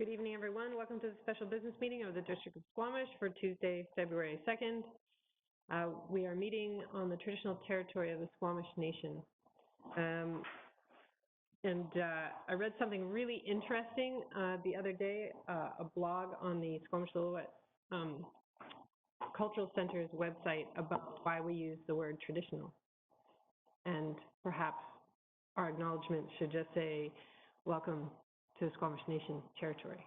Good evening, everyone. Welcome to the special business meeting of the District of Squamish for Tuesday, February 2nd. We are meeting on the traditional territory of the Squamish Nation. I read something really interesting the other day, a blog on the Squamish Lillooet Cultural Center's website about why we use the word traditional. And perhaps our acknowledgement should just say, welcome to the Squamish Nation territory.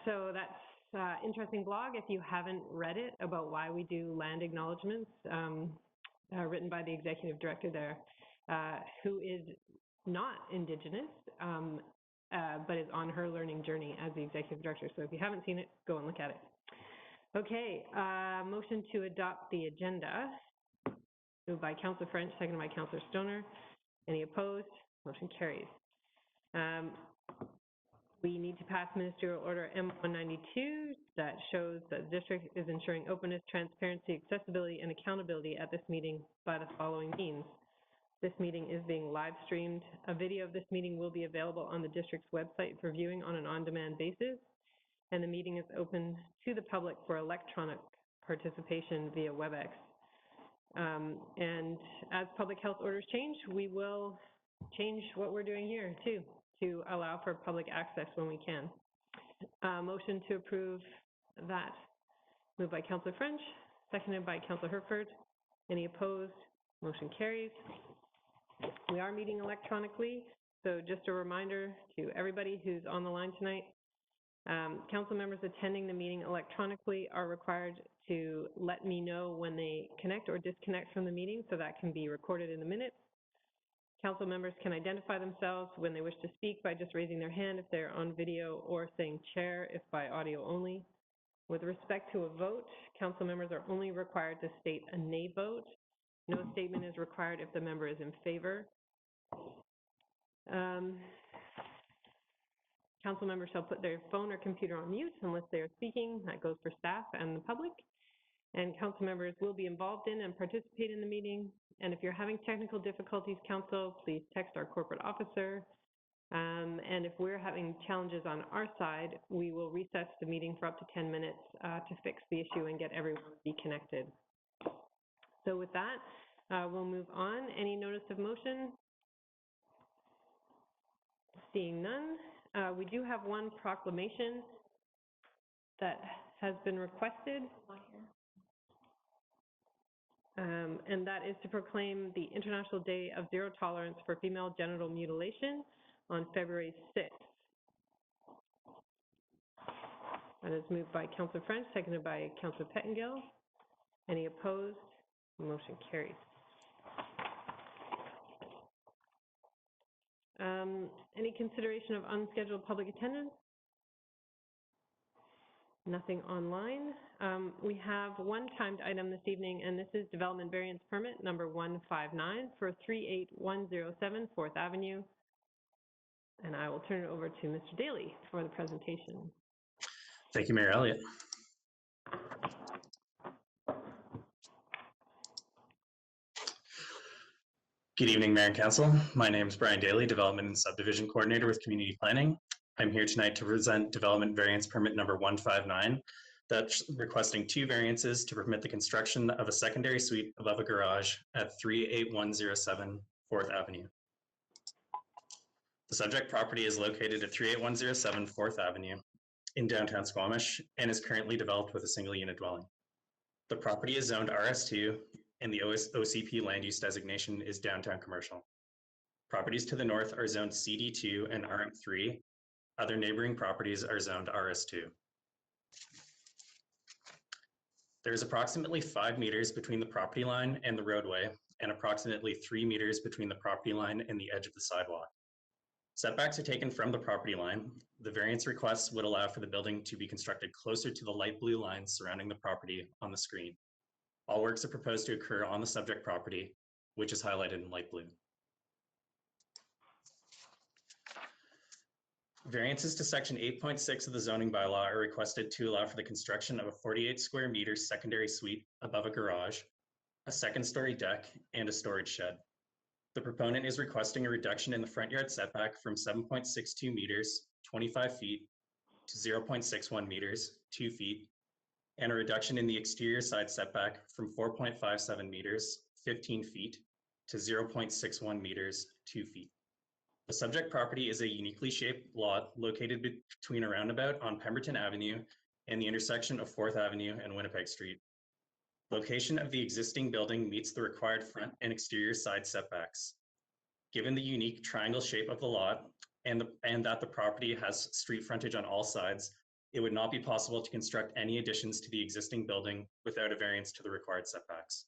So that's interesting blog, if you haven't read it, about why we do land acknowledgements, written by the executive director there, who is not Indigenous, but is on her learning journey as the executive director. So if you haven't seen it, go and look at it. Okay, motion to adopt the agenda. Moved by Councillor French, seconded by Councillor Stoner. Any opposed? Motion carries. We need to pass Ministerial Order M192 that shows that the district is ensuring openness, transparency, accessibility, and accountability at this meeting by the following means. This meeting is being live streamed. A video of this meeting will be available on the district's website for viewing on an on-demand basis, and the meeting is open to the public for electronic participation via WebEx. And as public health orders change, we will change what we're doing here too, to allow for public access when we can. Motion to approve that. Moved by Councillor French, seconded by Councillor Herford. Any opposed? Motion carries. We are meeting electronically, so just a reminder to everybody who's on the line tonight, council members attending the meeting electronically are required to let me know when they connect or disconnect from the meeting, so that can be recorded in the minutes. Council members can identify themselves when they wish to speak by just raising their hand if they're on video, or saying chair if by audio only. With respect to a vote, council members are only required to state a nay vote. No statement is required if the member is in favor. Council members shall put their phone or computer on mute unless they are speaking. That goes for staff and the public. And council members will be involved in and participate in the meeting. And if you're having technical difficulties, council, please text our corporate officer. And if we're having challenges on our side, we will recess the meeting for up to 10 minutes to fix the issue and get everyone reconnected. So with that, we'll move on. Any notice of motion? Seeing none. We do have one proclamation that has been requested. And that is to proclaim the International Day of Zero Tolerance for Female Genital Mutilation on February 6th. That is moved by Councillor French, seconded by Councillor Pettengill. Any opposed? Motion carries. Any consideration of unscheduled public attendance? Nothing online. We have one timed item this evening, and this is development variance permit number 159 for 38107 4th Avenue. And I will turn it over to Mr. Daly for the presentation. Thank you, Mayor Elliott. Good evening, Mayor and Council. My name is Brian Daly, Development and Subdivision Coordinator with Community Planning. I'm here tonight to present development variance permit number 159, that's requesting two variances to permit the construction of a secondary suite above a garage at 38107 4th Avenue. The subject property is located at 38107 4th Avenue in downtown Squamish and is currently developed with a single unit dwelling. The property is zoned RS2 and the OCP land use designation is downtown commercial. Properties to the north are zoned CD2 and RM3. Other neighboring properties are zoned RS2. There is approximately 5 meters between the property line and the roadway, and approximately 3 meters between the property line and the edge of the sidewalk. Setbacks are taken from the property line. The variance requests would allow for the building to be constructed closer to the light blue lines surrounding the property on the screen. All works are proposed to occur on the subject property, which is highlighted in light blue. Variances to section 8.6 of the zoning bylaw are requested to allow for the construction of a 48 square meter secondary suite above a garage, a second story deck, and a storage shed. The proponent is requesting a reduction in the front yard setback from 7.62 meters 25 feet to 0.61 meters, 2 feet, and a reduction in the exterior side setback from 4.57 meters, 15 feet, to 0.61 meters, 2 feet. The subject property is a uniquely shaped lot located between a roundabout on Pemberton Avenue and the intersection of 4th Avenue and Winnipeg Street. Location of the existing building meets the required front and exterior side setbacks. Given the unique triangle shape of the lot and that the property has street frontage on all sides, it would not be possible to construct any additions to the existing building without a variance to the required setbacks.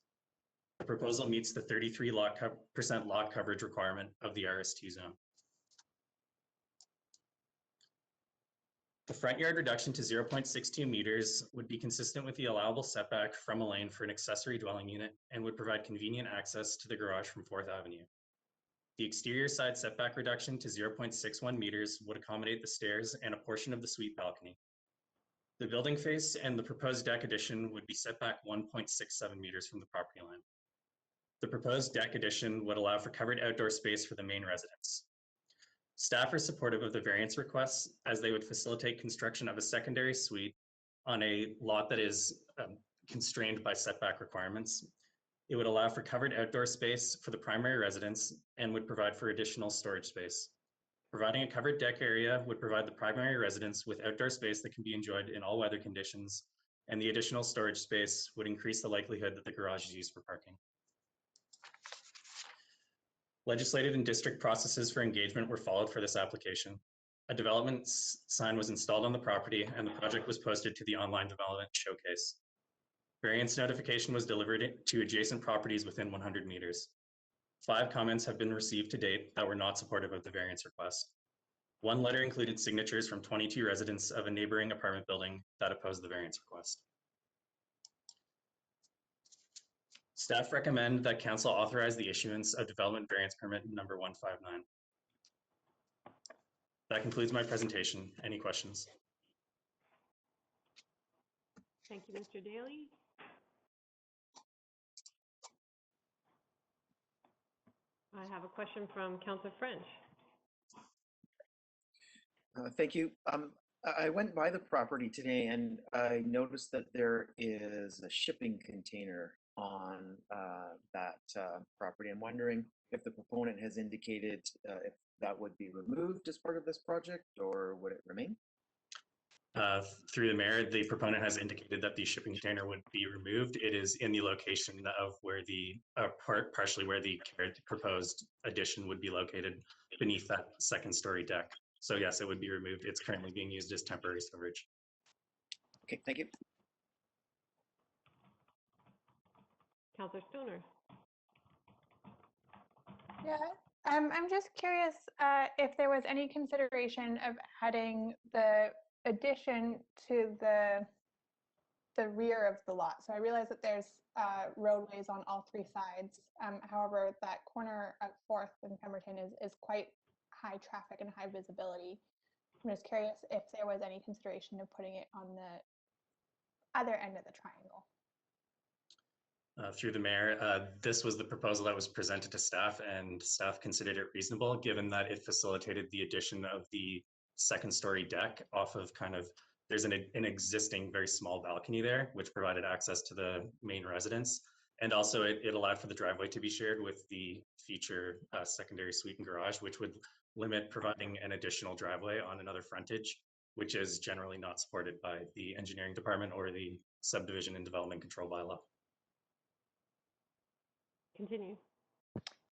The proposal meets the 33% lot coverage requirement of the RS2 zone. The front yard reduction to 0.62 meters would be consistent with the allowable setback from a lane for an accessory dwelling unit and would provide convenient access to the garage from 4th Avenue. The exterior side setback reduction to 0.61 meters would accommodate the stairs and a portion of the suite balcony. The building face and the proposed deck addition would be set back 1.67 meters from the property line. The proposed deck addition would allow for covered outdoor space for the main residence. Staff are supportive of the variance requests as they would facilitate construction of a secondary suite on a lot that is constrained by setback requirements. It would allow for covered outdoor space for the primary residence and would provide for additional storage space. Providing a covered deck area would provide the primary residence with outdoor space that can be enjoyed in all weather conditions, and the additional storage space would increase the likelihood that the garage is used for parking. Legislative and district processes for engagement were followed for this application. A development sign was installed on the property and the project was posted to the online development showcase. Variance notification was delivered to adjacent properties within 100 meters. 5 comments have been received to date that were not supportive of the variance request. 1 letter included signatures from 22 residents of a neighboring apartment building that opposed the variance request. Staff recommend that Council authorize the issuance of development variance permit number 159. That concludes my presentation. Any questions? Thank you, Mr. Daly. I have a question from Councillor French. Thank you. I went by the property today and I noticed that there is a shipping container on that property. I'm wondering if the proponent has indicated if that would be removed as part of this project or would it remain? Through the mayor, the proponent has indicated that the shipping container would be removed. It is in the location of where the partially where the proposed addition would be located beneath that second story deck. So yes, it would be removed. It's currently being used as temporary storage. Okay, thank you. Councillor Stoner. Yeah, I'm just curious if there was any consideration of adding the addition to the rear of the lot. So I realize that there's roadways on all 3 sides. However, that corner of 4th and Pemberton is quite high traffic and high visibility. I'm just curious if there was any consideration of putting it on the other end of the triangle. Through the mayor, this was the proposal that was presented to staff and staff considered it reasonable given that it facilitated the addition of the second story deck off of there's an existing very small balcony there, which provided access to the main residence. And also it allowed for the driveway to be shared with the future secondary suite and garage, which would limit providing an additional driveway on another frontage, which is generally not supported by the engineering department or the subdivision and development control bylaw. Continue.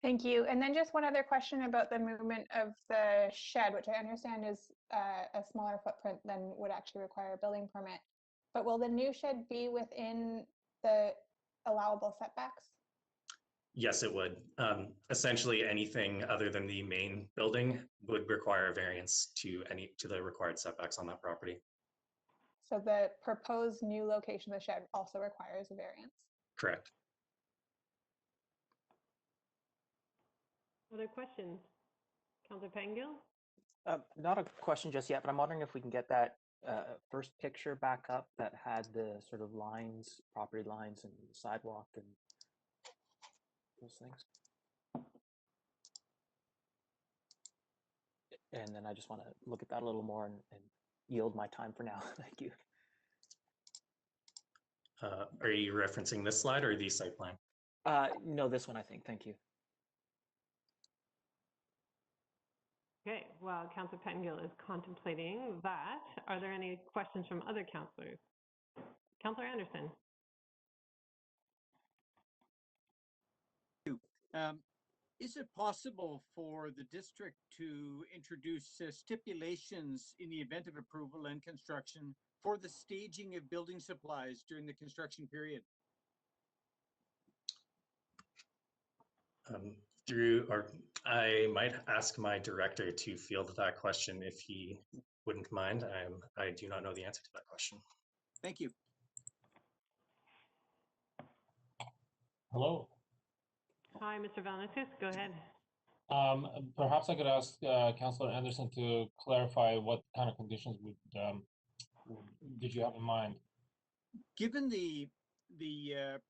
Thank you. And then just one other question about the movement of the shed, which I understand is a smaller footprint than would actually require a building permit. But will the new shed be within the allowable setbacks? Yes, it would. Essentially anything other than the main building would require a variance to the required setbacks on that property. So the proposed new location of the shed also requires a variance? Correct. Other questions? Councillor Pangill? Not a question just yet, but I'm wondering if we can get that first picture back up that had the sort of lines, property lines and sidewalk and those things. and then I just want to look at that a little more and yield my time for now. Thank you. Are you referencing this slide or the site plan? No, this one, I think. Thank you. Okay, while Councillor Pettengill is contemplating that, are there any questions from other councillors? Councillor Anderson. Is it possible for the district to introduce stipulations in the event of approval and construction for the staging of building supplies during the construction period? I might ask my director to field that question if he wouldn't mind. I do not know the answer to that question. Thank you. Hello. Hi, Mr. Valanciunas, go ahead. Perhaps I could ask Councillor Anderson to clarify what kind of conditions did you have in mind? Given the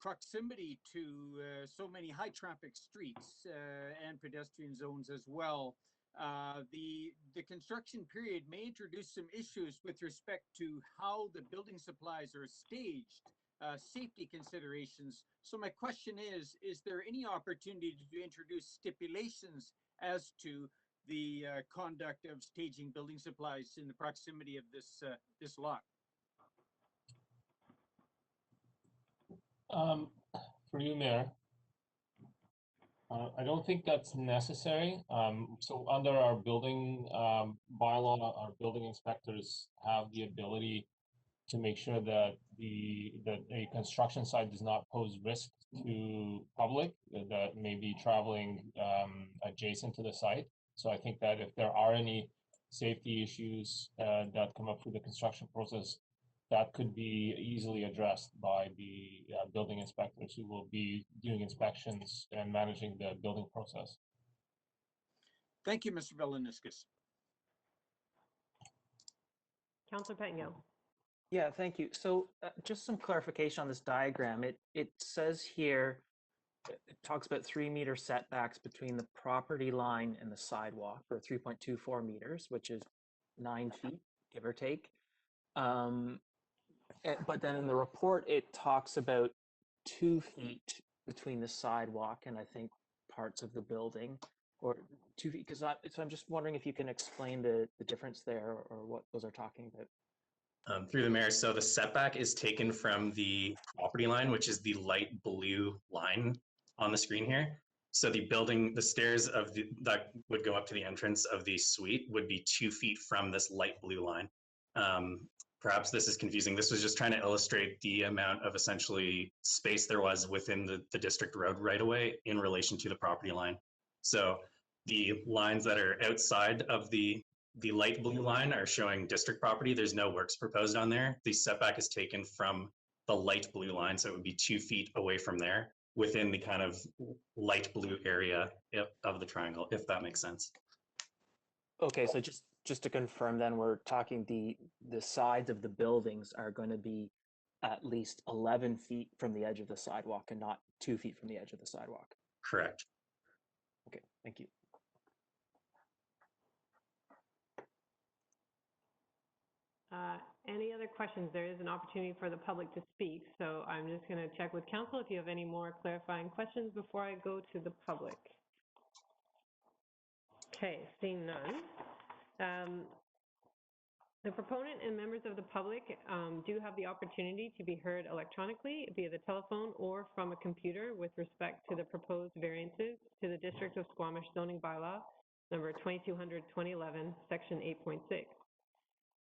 proximity to so many high traffic streets and pedestrian zones as well, the construction period may introduce some issues with respect to how the building supplies are staged, safety considerations. So my question is there any opportunity to introduce stipulations as to the conduct of staging building supplies in the proximity of this lot? For you, Mayor, I don't think that's necessary. So under our building bylaw, our building inspectors have the ability to make sure that a construction site does not pose risk to public that may be traveling adjacent to the site. So I think that if there are any safety issues that come up through the construction process, that could be easily addressed by the building inspectors who will be doing inspections and managing the building process. Thank you, Mr. Valanciunas. Councillor Pettengill. Yeah, thank you. So just some clarification on this diagram. It says here, it talks about 3-meter setbacks between the property line and the sidewalk, or 3.24 meters, which is 9 feet, give or take. But then in the report, it talks about 2 feet between the sidewalk and I think parts of the building, or 2 feet. So I'm just wondering if you can explain the difference there, or what those are talking about. Through the mayor, so the setback is taken from the property line, which is the light blue line on the screen here. So the stairs that would go up to the entrance of the suite would be 2 feet from this light blue line. Perhaps this is confusing. This was just trying to illustrate the amount of essentially space there was within the district road right away in relation to the property line. So the lines that are outside of the light blue line are showing district property. There's no works proposed on there. The setback is taken from the light blue line, so it would be 2 feet away from there within the kind of light blue area of the triangle, if that makes sense. Okay, so just to confirm then, we're talking the sides of the buildings are going to be at least 11 feet from the edge of the sidewalk and not 2 feet from the edge of the sidewalk. Correct. Okay, thank you. Any other questions? There is an opportunity for the public to speak, so I'm just going to check with council if you have any more clarifying questions before I go to the public. Okay, seeing none. The proponent and members of the public do have the opportunity to be heard electronically via the telephone or from a computer with respect to the proposed variances to the District of Squamish zoning bylaw number 2200-2011, section 8.6.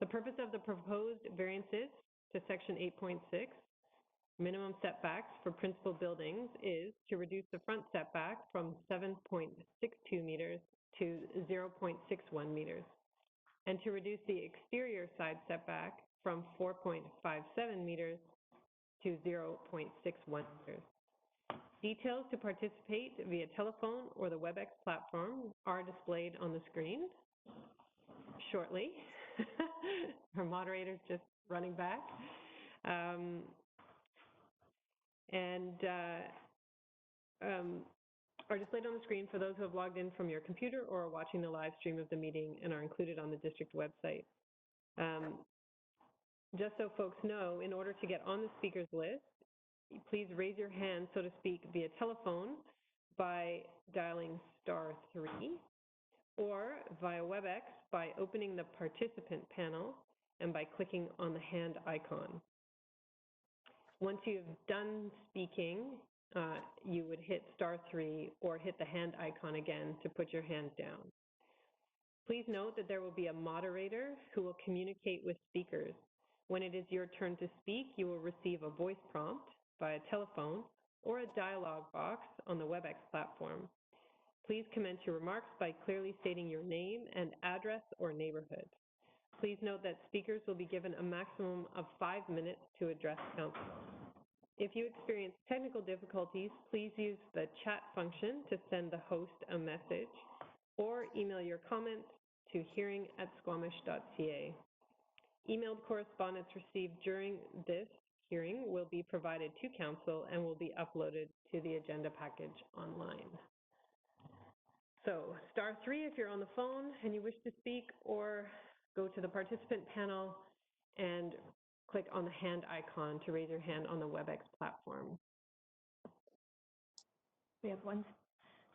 The purpose of the proposed variances to section 8.6, minimum setbacks for principal buildings, is to reduce the front setback from 7.62 meters to 0.61 meters, and to reduce the exterior side setback from 4.57 meters to 0.61 meters. Details to participate via telephone or the WebEx platform are displayed on the screen shortly. Our moderator's just running back. are displayed on the screen for those who have logged in from your computer or are watching the live stream of the meeting and are included on the district website. Just so folks know, in order to get on the speakers list, please raise your hand, so to speak, via telephone by dialing *3, or via WebEx by opening the participant panel and by clicking on the hand icon. Once you've done speaking, you would hit *3 or hit the hand icon again to put your hand down. Please note that there will be a moderator who will communicate with speakers. When it is your turn to speak, you will receive a voice prompt via telephone or a dialog box on the WebEx platform. Please commence your remarks by clearly stating your name and address or neighborhood. Please note that speakers will be given a maximum of 5 minutes to address council. If you experience technical difficulties, please use the chat function to send the host a message or email your comments to hearing@squamish.ca. Emailed correspondence received during this hearing will be provided to council and will be uploaded to the agenda package online. So *3 if you're on the phone and you wish to speak, or go to the participant panel and click on the hand icon to raise your hand on the WebEx platform. We have one.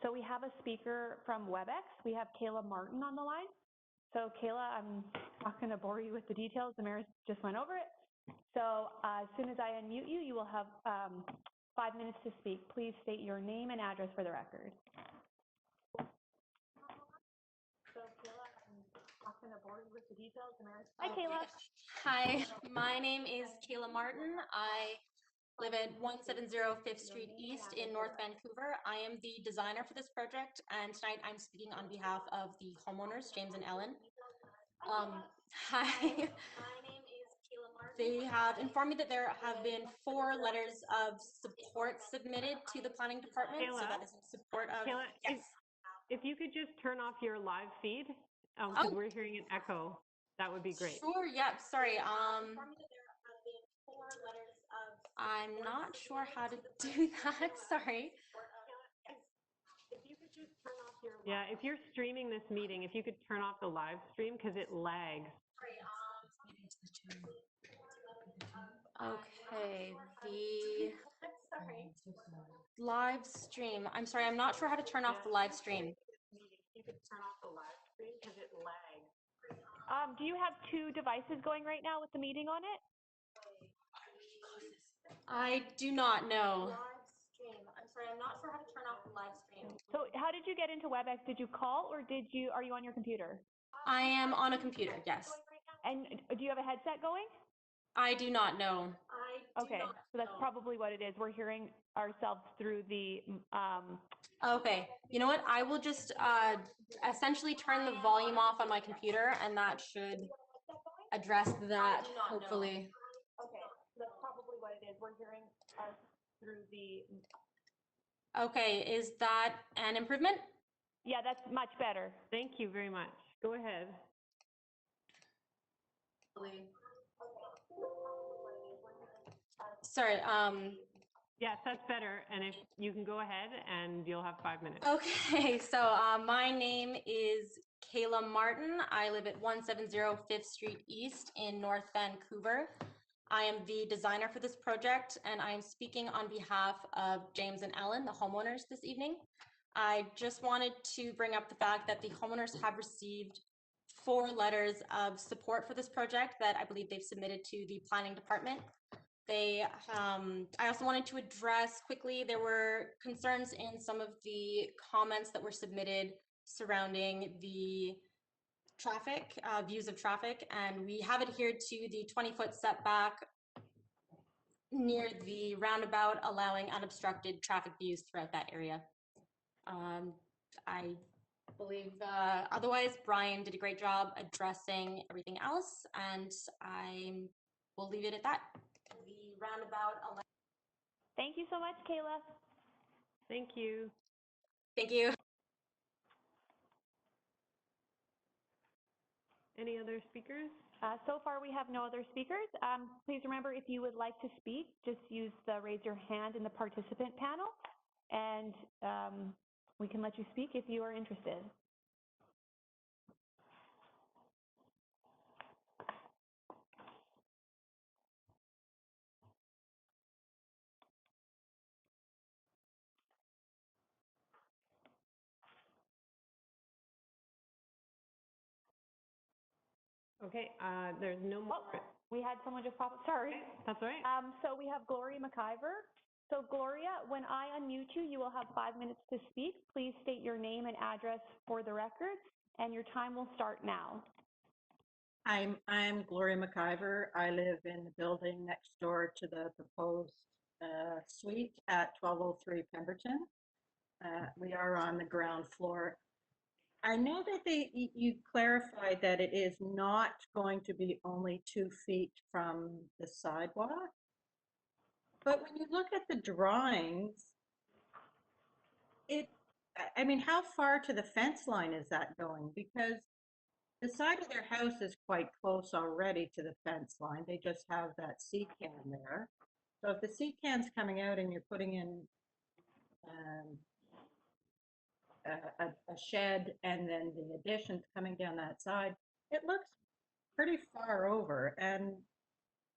So we have a speaker from WebEx. We have Kayla Martin on the line. So Kayla, I'm not going to bore you with the details. The mayor just went over it. So as soon as I unmute you, you will have 5 minutes to speak. Please state your name and address for the record. So Kayla, I'm not going to bore you with the details. The mayor. Hi, Kayla. Hi, my name is Kayla Martin. I live at 170 5th Street East in North Vancouver. I am the designer for this project, and tonight I'm speaking on behalf of the homeowners, James and Ellen. Hi. My name is Kayla Martin. They have informed me that there have been 4 letters of support submitted to the planning department. Kayla, so that is in support of. Kayla, yes. If you could just turn off your live feed, because we're hearing an echo, that would be great. Sure. Yeah. Sorry. I'm not sure how to do that. Sorry. Yeah, if you're streaming this meeting, if you could turn off the live stream because it lags. Okay, the live stream. I'm sorry, I'm not sure how to turn off the live stream. You could turn off the live stream because it lags. Do you have 2 devices going right now with the meeting on it? I do not know. Live stream. I'm sorry, I'm not sure how to turn off the live stream. So how did you get into WebEx? Did you call or are you on your computer? I am on a computer, yes. And do you have a headset going? I do not know. Okay, so that's probably what it is. We're hearing ourselves through the Okay, you know what? I will just essentially turn the volume off on my computer, and that should address that, hopefully. Okay, so that's probably what it is. We're hearing us through the Okay, is that an improvement? Yeah, that's much better. Thank you very much. Go ahead. Sorry, Yes, that's better. And if you can go ahead and you'll have 5 minutes. Okay, so my name is Kayla Martin. I live at 170 5th Street East in North Vancouver. I am the designer for this project, and I am speaking on behalf of James and Ellen, the homeowners, this evening. I just wanted to bring up the fact that the homeowners have received 4 letters of support for this project that I believe they've submitted to the planning department. I also wanted to address quickly, there were concerns in some of the comments that were submitted surrounding the traffic, views of traffic, and we have adhered to the 20-foot setback near the roundabout, allowing unobstructed traffic views throughout that area. I believe otherwise Brian did a great job addressing everything else, and I will leave it at that. The roundabout. Thank you so much, Kayla. Thank you. Thank you. Any other speakers? So far, we have no other speakers. Please remember, if you would like to speak, just use the raise your hand in the participant panel. And we can let you speak if you are interested. Okay, there's no more. We had someone just pop up, sorry. That's all right. So we have Gloria McIver. So Gloria, when I unmute you, you will have 5 minutes to speak. Please state your name and address for the record, and your time will start now. I'm Gloria McIver. I live in the building next door to the proposed suite at 1203 Pemberton. We are on the ground floor. I know that you clarified that it is not going to be only 2 feet from the sidewalk. But when you look at the drawings, I mean, how far to the fence line is that going? Because the side of their house is quite close already to the fence line. They just have that C-can there. So if the C-can's coming out and you're putting in a shed and then the addition's coming down that side, it looks pretty far over. And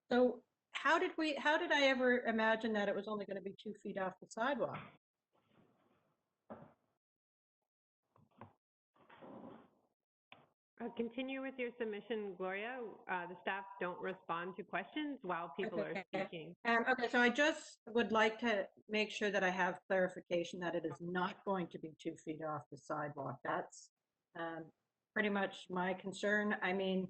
so how did I ever imagine that it was only going to be 2 feet off the sidewalk? Continue with your submission, Gloria. The staff don't respond to questions while people are speaking. Okay, so I just would like to make sure that I have clarification that it is not going to be 2 feet off the sidewalk. That's pretty much my concern. I mean,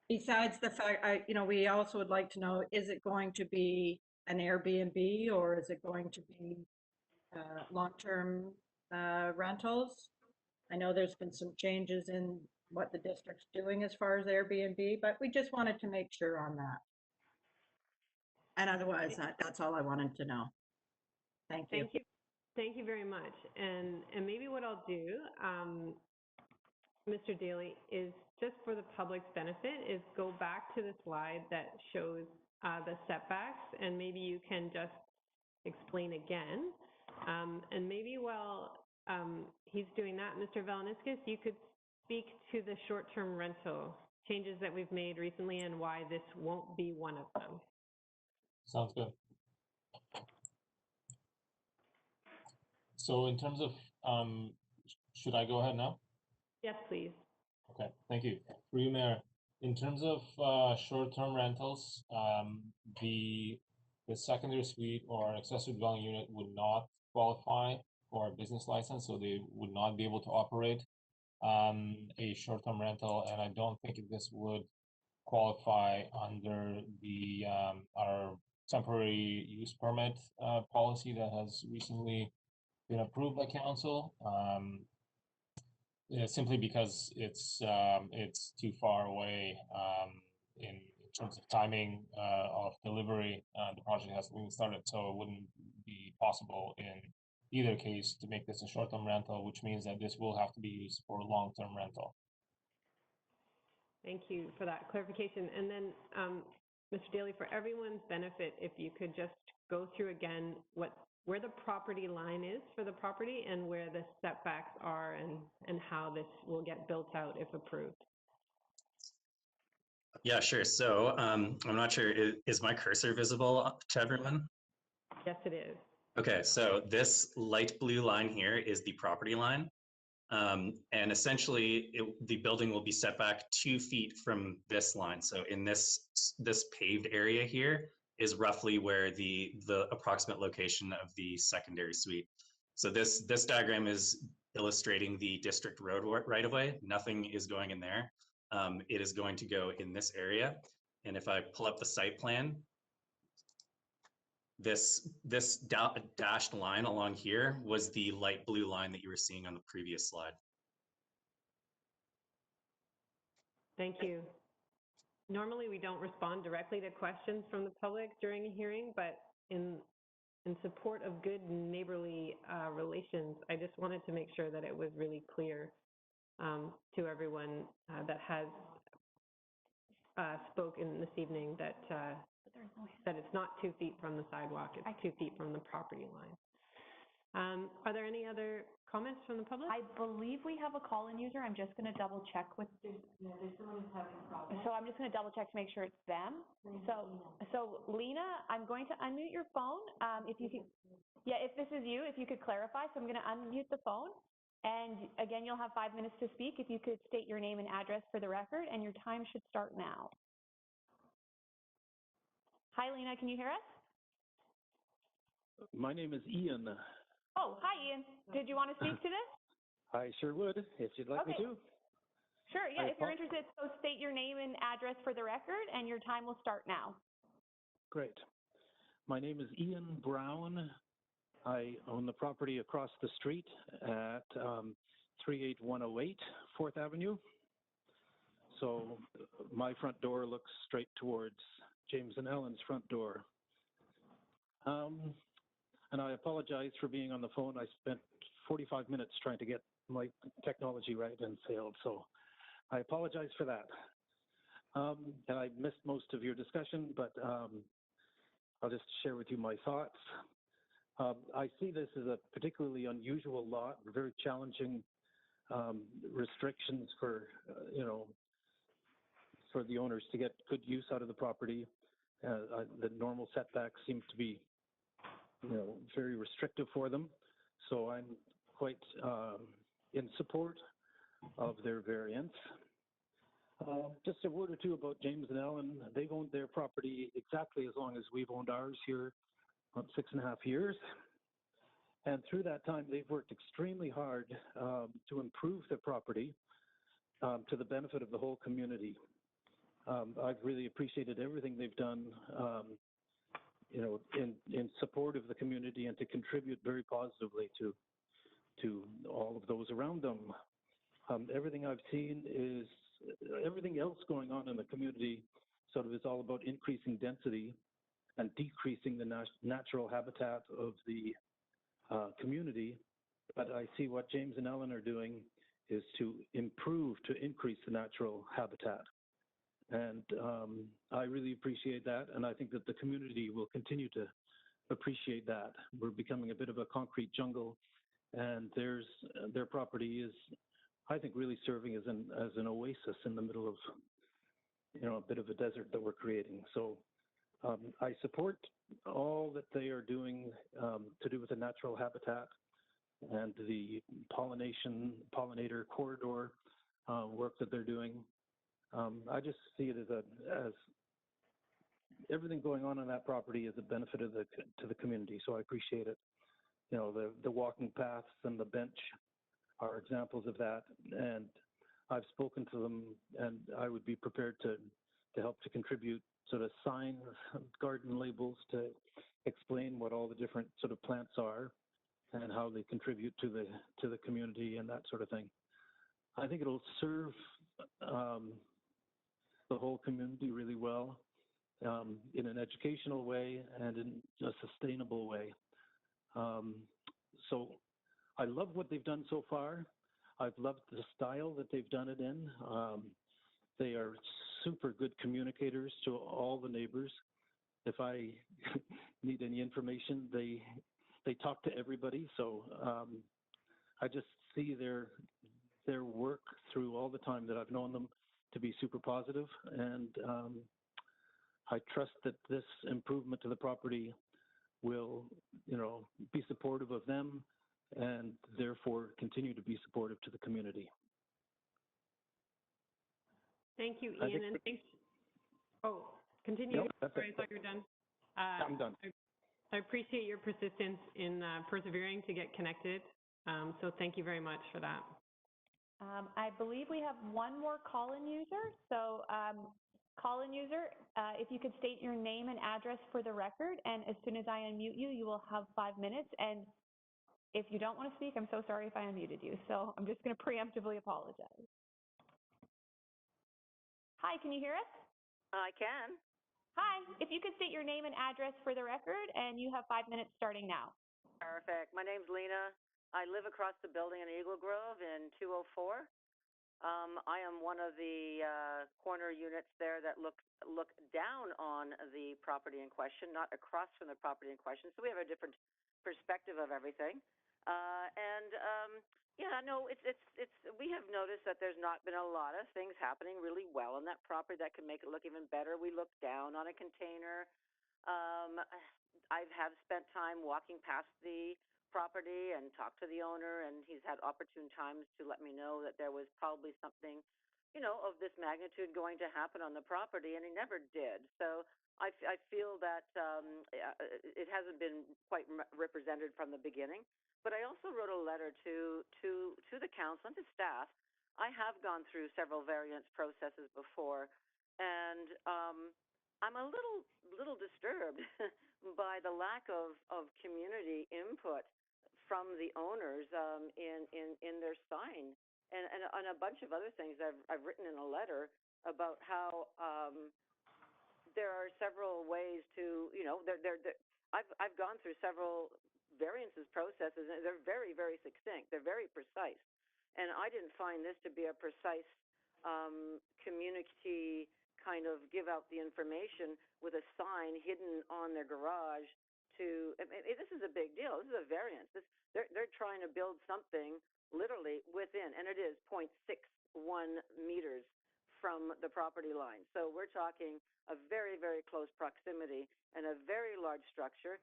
besides the fact, we also would like to know, is it going to be an Airbnb or is it going to be long-term rentals? I know there's been some changes in what the district's doing as far as Airbnb, but we just wanted to make sure on that. And otherwise, that's all I wanted to know. Thank you. Thank you. Thank you very much. And maybe what I'll do, Mr. Daly, is just for the public's benefit, is go back to the slide that shows the setbacks, and maybe you can just explain again. And maybe while he's doing that, Mr. Valniscus, you could speak to the short-term rental changes that we've made recently and why this won't be one of them. Sounds good. So in terms of, should I go ahead now? Yes, please. Okay, thank you. Through you, Mayor. In terms of short-term rentals, the secondary suite or accessory dwelling unit would not qualify for a business license, so they would not be able to operate a short-term rental, and I don't think this would qualify under the our temporary use permit policy that has recently been approved by council. Simply because it's too far away in terms of timing of delivery. The project hasn't even started, so it wouldn't be possible in either case to make this a short-term rental, which means that this will have to be used for long-term rental. Thank you for that clarification. And then, Mr. Daly, for everyone's benefit, if you could just go through again where the property line is for the property and where the setbacks are and how this will get built out if approved. Yeah, sure. So I'm not sure, is my cursor visible to everyone? Yes, it is. Okay, so this light blue line here is the property line. And essentially, the building will be set back 2 feet from this line. So in this paved area here is roughly where the approximate location of the secondary suite. So this diagram is illustrating the district road right of way. Nothing is going in there. It is going to go in this area. And if I pull up the site plan, this dashed line along here was the light blue line that you were seeing on the previous slide. Thank you. Normally, we don't respond directly to questions from the public during a hearing, but in support of good neighborly relations, I just wanted to make sure that it was really clear to everyone that has spoken this evening that that it's not 2 feet from the sidewalk, it's 2 feet from the property line. Are there any other comments from the public? I believe we have a call-in user. I'm just going to double check with. There's someone who's having a problem. So I'm just going to double check to make sure it's them. So Lena, I'm going to unmute your phone. If you can, yeah, if this is you, if you could clarify. So I'm going to unmute the phone. And again, you'll have 5 minutes to speak. If you could state your name and address for the record, and your time should start now. Hi, Lena, can you hear us? My name is Ian. Oh, hi, Ian. Did you want to speak to this? I sure would, if you'd like me to. Sure, yeah, if you're interested, so state your name and address for the record, and your time will start now. Great. My name is Ian Brown. I own the property across the street at 38108 4th Avenue. So my front door looks straight towards James and Ellen's front door. And I apologize for being on the phone. I spent 45 minutes trying to get my technology right and failed. So I apologize for that. And I missed most of your discussion, but I'll just share with you my thoughts. I see this as a particularly unusual lot, very challenging restrictions for, for the owners to get good use out of the property. The normal setbacks seem to be, very restrictive for them. So I'm quite in support of their variance. Just a word or two about James and Ellen. They've owned their property exactly as long as we've owned ours here, about 6.5 years. And through that time, they've worked extremely hard to improve their property to the benefit of the whole community. I've really appreciated everything they've done, in support of the community and to contribute very positively to all of those around them. Everything I've seen is, everything else going on in the community sort of is all about increasing density and decreasing the natural habitat of the community. But I see what James and Ellen are doing is to increase the natural habitat. And I really appreciate that. And I think that the community will continue to appreciate that. We're becoming a bit of a concrete jungle, and their property is, I think, really serving as an oasis in the middle of, a bit of a desert that we're creating. So I support all that they are doing to do with the natural habitat and the pollinator corridor work that they're doing. I just see it as everything going on that property is a benefit to the community. So I appreciate it. The walking paths and the bench are examples of that. And I've spoken to them, and I would be prepared to help to contribute sort of signs, garden labels to explain what all the different sort of plants are and how they contribute to the community and that sort of thing. I think it'll serve the whole community really well in an educational way and in a sustainable way. So I love what they've done so far. I've loved the style that they've done it in. They are super good communicators to all the neighbors. If I need any information, they talk to everybody. So I just see their work through all the time that I've known them to be super positive, and I trust that this improvement to the property will, be supportive of them and therefore continue to be supportive to the community. Thank you, Ian, and thanks. Oh, continue. No, Sorry, I thought you were done. I'm done. I appreciate your persistence in persevering to get connected. So thank you very much for that. I believe we have one more call-in user. So call-in user, if you could state your name and address for the record, and as soon as I unmute you, you will have 5 minutes. And if you don't want to speak, I'm so sorry if I unmuted you. So I'm just going to preemptively apologize. Hi, can you hear us? I can. Hi, if you could state your name and address for the record, and you have 5 minutes starting now. Perfect. My name's Lena. I live across the building in Eagle Grove in 204. I am one of the corner units there that look down on the property in question, not across from the property in question. So we have a different perspective of everything. Yeah, no, we have noticed that there's not been a lot of things happening really well on that property that could make it look even better. We looked down on a container. I have spent time walking past the property and talked to the owner, and he's had opportune times to let me know that there was probably something, of this magnitude going to happen on the property, and he never did. So I feel that it hasn't been quite represented from the beginning. But I also wrote a letter to the council and to staff. I have gone through several variance processes before, and I'm a little disturbed by the lack of community input from the owners in their sign and a bunch of other things I've written in a letter about how there are several ways to I've gone through several variances processes, and they're very, very succinct. They're very precise, and I didn't find this to be a precise community kind of give out the information with a sign hidden on their garage. This is a big deal. This is a variance. They're trying to build something literally within, and it is 0.61 meters from the property line. So we're talking a very, very close proximity and a very large structure,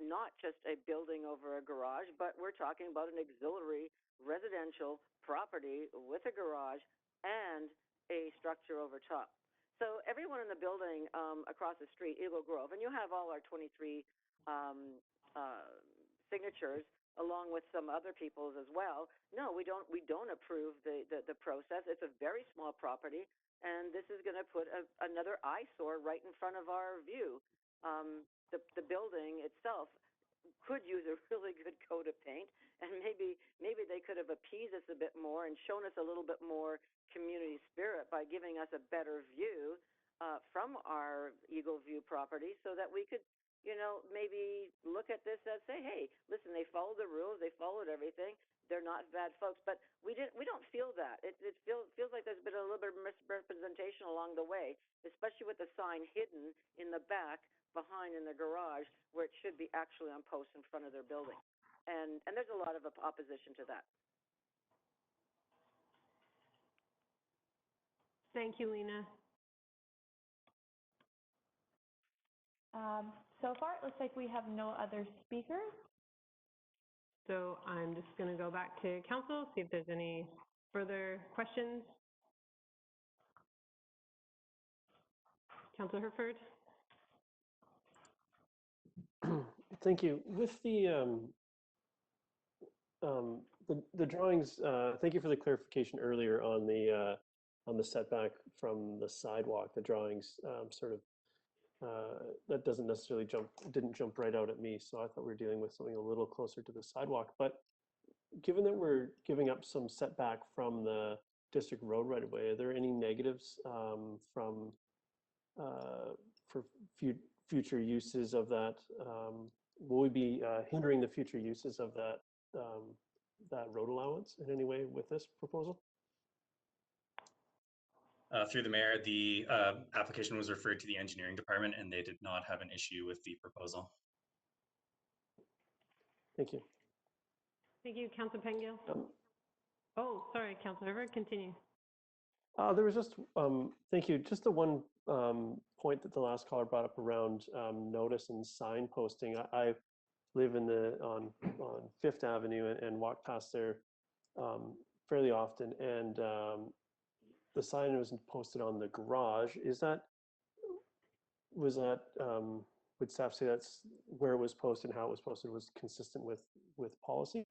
not just a building over a garage, but we're talking about an auxiliary residential property with a garage and a structure over top. So everyone in the building across the street, Eagle Grove, and you have all our 23 signatures along with some other people's as well. No, we don't approve the process. It's a very small property, and this is going to put another eyesore right in front of our view. The building itself could use a really good coat of paint, and maybe they could have appeased us a bit more and shown us a little bit more community spirit by giving us a better view from our Eagle View property, so that we could maybe look at this and say, hey, listen, they followed the rules, they followed everything, they're not bad folks. But we don't feel that. It feels like there's been a little bit of misrepresentation along the way, especially with the sign hidden in the back behind in the garage, where it should be actually on posts in front of their building. And there's a lot of opposition to that. Thank you, Lena. So far, it looks like we have no other speakers. So I'm just going to go back to council, see if there's any further questions. Councilor Herford. Thank you. With the drawings, thank you for the clarification earlier on the setback from the sidewalk. The drawings sort of that doesn't necessarily didn't jump right out at me, so I thought we were dealing with something a little closer to the sidewalk. But given that we're giving up some setback from the district road right away, are there any negatives for future uses of that? Will we be hindering the future uses of that road allowance in any way with this proposal? Through the mayor, the application was referred to the engineering department, and they did not have an issue with the proposal. Thank you. Thank you, Councilor Pengil. Oh, sorry, Councilor Herford, continue. There was just, thank you, just the one point that the last caller brought up around notice and sign posting. I live on Fifth Avenue and walk past there fairly often, and the sign was posted on the garage. Would staff say that's where it was posted and how it was posted was consistent with policy?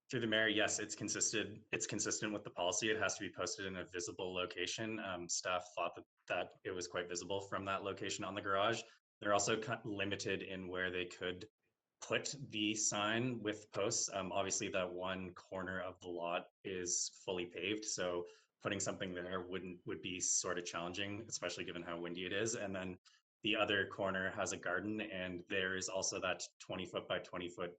Through the mayor, yes, it's consistent with the policy. It has to be posted in a visible location. Staff thought that it was quite visible from that location on the garage. They're also limited in where they could put the sign with posts. Obviously, that one corner of the lot is fully paved, so putting something there would be sort of challenging, especially given how windy it is. And then the other corner has a garden, and there is also that 20-foot by 20-foot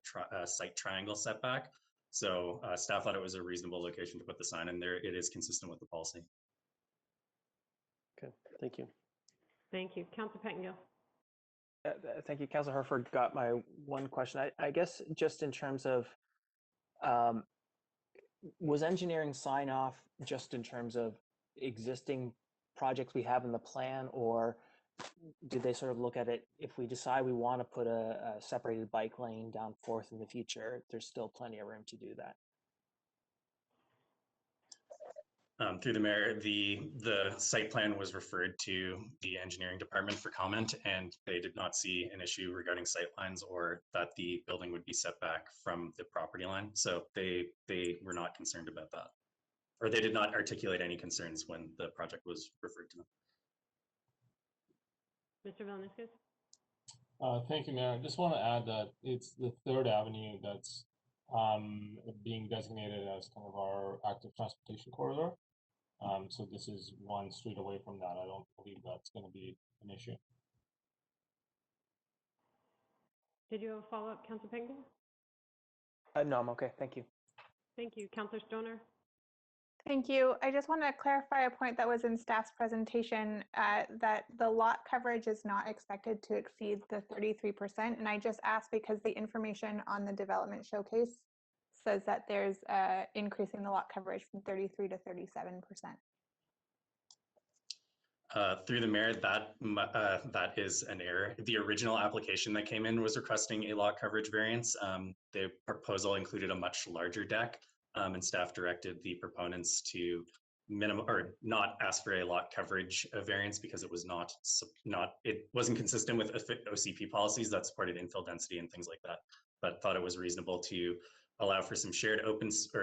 site triangle setback. So staff thought it was a reasonable location to put the sign, and there it is consistent with the policy. Okay, thank you. Thank you, Councilor Pettingill. Thank you, Councilor Harford. Got my one question. I guess just in terms of, was engineering sign off just in terms of existing projects we have in the plan, or did they sort of look at it, if we decide we want to put a separated bike lane down Fourth in the future, there's still plenty of room to do that? Through the mayor, the site plan was referred to the engineering department for comment, and they did not see an issue regarding sight lines or that the building would be set back from the property line. So they were not concerned about that, or they did not articulate any concerns when the project was referred to them. Mr. Vilniskis? Thank you, Mayor. I just want to add that it's the Third Avenue that's being designated as kind of our active transportation corridor. So this is one street away from that. I don't believe that's going to be an issue. Did you have a follow-up, Councilor Pennington? No, I'm okay. Thank you. Thank you. Councilor Stoner? Thank you. I just want to clarify a point that was in staff's presentation, that the lot coverage is not expected to exceed the 33%. And I just asked because the information on the development showcase says that there's increasing the lot coverage from 33 to 37%. Through the mayor, that is an error. The original application that came in was requesting a lot coverage variance. The proposal included a much larger deck, and staff directed the proponents to not ask for a lot coverage variance because it was it wasn't consistent with OCP policies that supported infill density and things like that, but thought it was reasonable to allow for some shared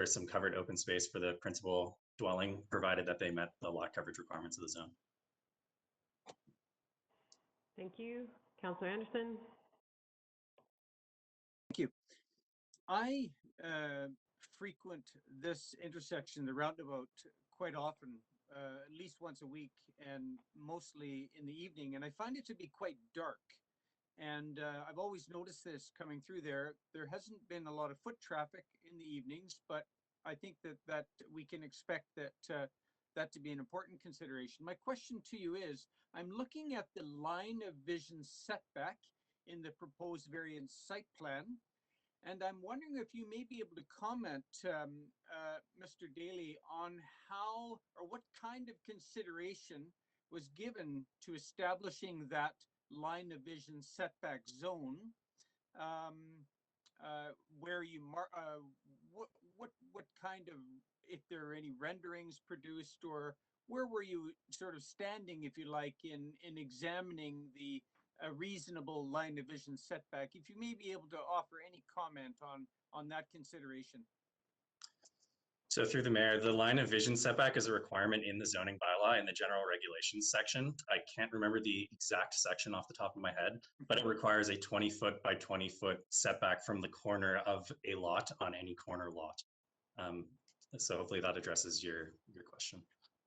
some covered open space for the principal dwelling, provided that they met the lot coverage requirements of the zone. Thank you. Councilor Anderson? Thank you. I frequent this intersection, the roundabout, quite often, at least once a week, and mostly in the evening, and I find it to be quite dark. And I've always noticed this coming through there. There hasn't been a lot of foot traffic in the evenings, but I think that we can expect that to be an important consideration. My question to you is, I'm looking at the line of vision setback in the proposed variance site plan, and I'm wondering if you may be able to comment, Mr. Daly, on how or what kind of consideration was given to establishing that line of vision setback zone, where you what kind of, if there are any renderings produced, or where were you sort of standing, if you like, in examining the reasonable line of vision setback? If you may be able to offer any comment on that consideration. So through the mayor, the line of vision setback is a requirement in the zoning bylaw in the general regulations section. I can't remember the exact section off the top of my head, but it requires a 20-foot by 20-foot setback from the corner of a lot on any corner lot. So hopefully that addresses your question.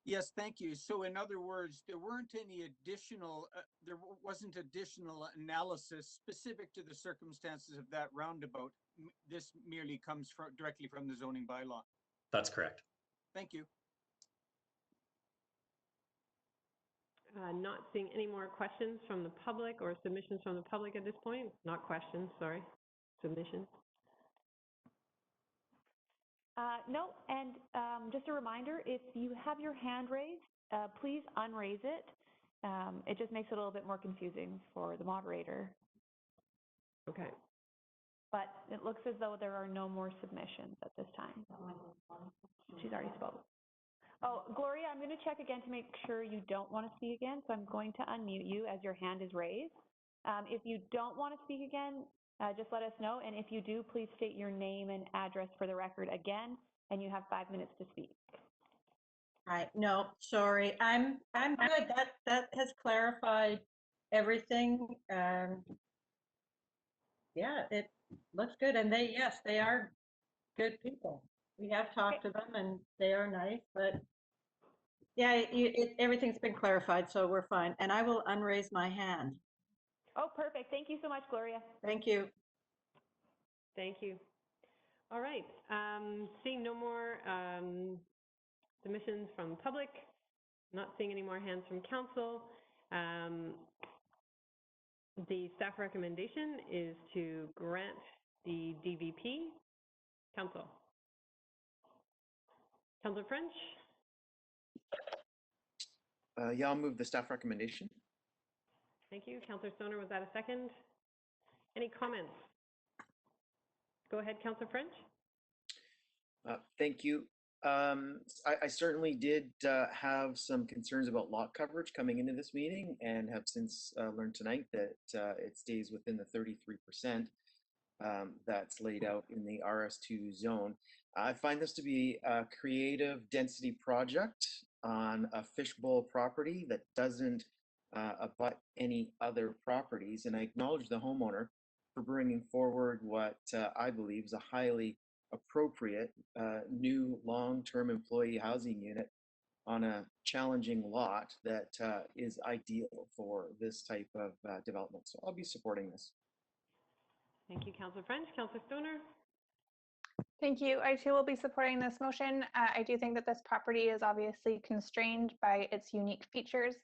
Yes, thank you. So in other words, there weren't any additional, there wasn't additional analysis specific to the circumstances of that roundabout. This merely comes directly from the zoning bylaw. That's correct. Thank you. Not seeing any more questions from the public or submissions from the public at this point. Not questions, sorry, submissions. No, and just a reminder, if you have your hand raised, please unraise it. It just makes it a little bit more confusing for the moderator. Okay. But it looks as though there are no more submissions at this time. She's already spoke. Oh, Gloria, I'm going to check again to make sure you don't want to speak again. So I'm going to unmute you as your hand is raised. If you don't want to speak again, just let us know. And if you do, please state your name and address for the record again, and you have 5 minutes to speak. Right. No, sorry. I'm good. That has clarified everything. Yeah, it looks good. And yes, they are good people. We have talked to them and they are nice, but yeah, everything's been clarified, so we're fine. And I will unraise my hand. Oh, perfect. Thank you so much, Gloria. Thank you. Thank you. All right. Seeing no more submissions from the public, not seeing any more hands from council. The staff recommendation is to grant the DVP. Council. Councilor French? Yeah, I'll move the staff recommendation. Thank you. Councilor Stoner, was that a second? Any comments? Go ahead, Councilor French. Thank you. I certainly did have some concerns about lot coverage coming into this meeting and have since learned tonight that it stays within the 33% that's laid out in the RS2 zone. I find this to be a creative density project on a fishbowl property that doesn't abut any other properties, and I acknowledge the homeowner for bringing forward what I believe is a highly appropriate new long-term employee housing unit on a challenging lot that is ideal for this type of development. So I'll be supporting this. Thank you, Councilor French. Councilor Stoner? Thank you. I too will be supporting this motion. I do think that this property is obviously constrained by its unique features.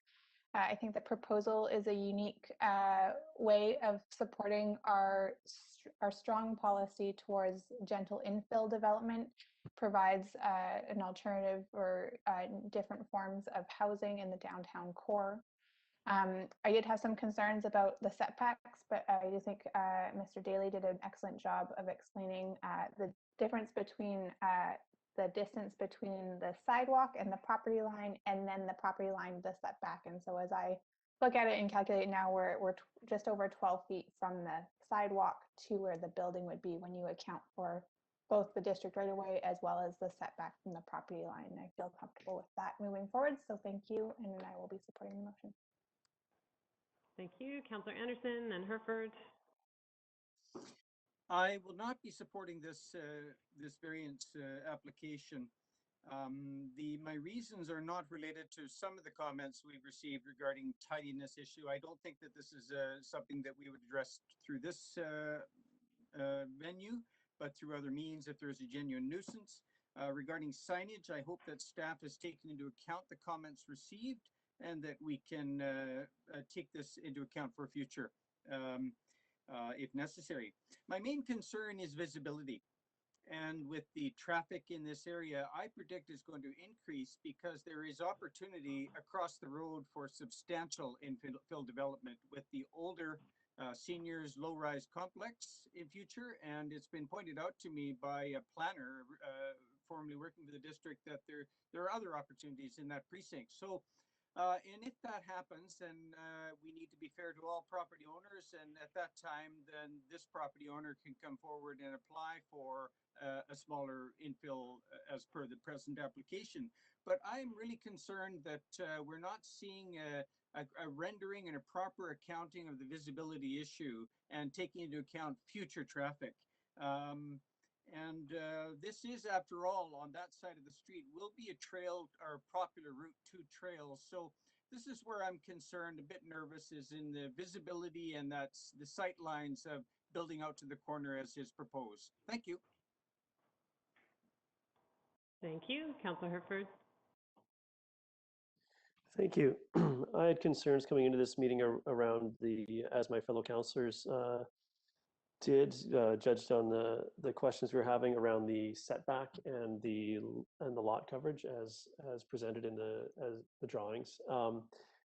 I think the proposal is a unique way of supporting our strong policy towards gentle infill development, provides an alternative or different forms of housing in the downtown core. I did have some concerns about the setbacks, but I do think Mr. Daly did an excellent job of explaining the difference between the distance between the sidewalk and the property line, and then the property line, the setback. And so as I look at it and calculate now, we're just over 12 feet from the sidewalk to where the building would be when you account for both the district right away as well as the setback from the property line. I feel comfortable with that moving forward. So thank you, and I will be supporting the motion. Thank you. Councilor Anderson and Herford. I will not be supporting this this variance application. My reasons are not related to some of the comments we've received regarding tidiness issue. I don't think that this is something that we would address through this venue, but through other means if there's a genuine nuisance. Regarding signage, I hope that staff has taken into account the comments received and that we can take this into account for future if necessary. My main concern is visibility. And with the traffic in this area, I predict is going to increase because there is opportunity across the road for substantial infill development with the older seniors low-rise complex in future. And it's been pointed out to me by a planner formerly working for the district that there are other opportunities in that precinct. So and if that happens, then we need to be fair to all property owners. And at that time, then this property owner can come forward and apply for a smaller infill as per the present application. But I'm really concerned that we're not seeing a rendering and a proper accounting of the visibility issue and taking into account future traffic. This is, after all, on that side of the street, will be a trail or popular Route 2 trail. So this is where I'm concerned, a bit nervous, is in the visibility and that's the sight lines of building out to the corner as is proposed. Thank you. Thank you. Councilor Herford. Thank you. I had concerns coming into this meeting around as my fellow councillors did, judged on the questions we were having around the setback and the lot coverage as presented in the drawings,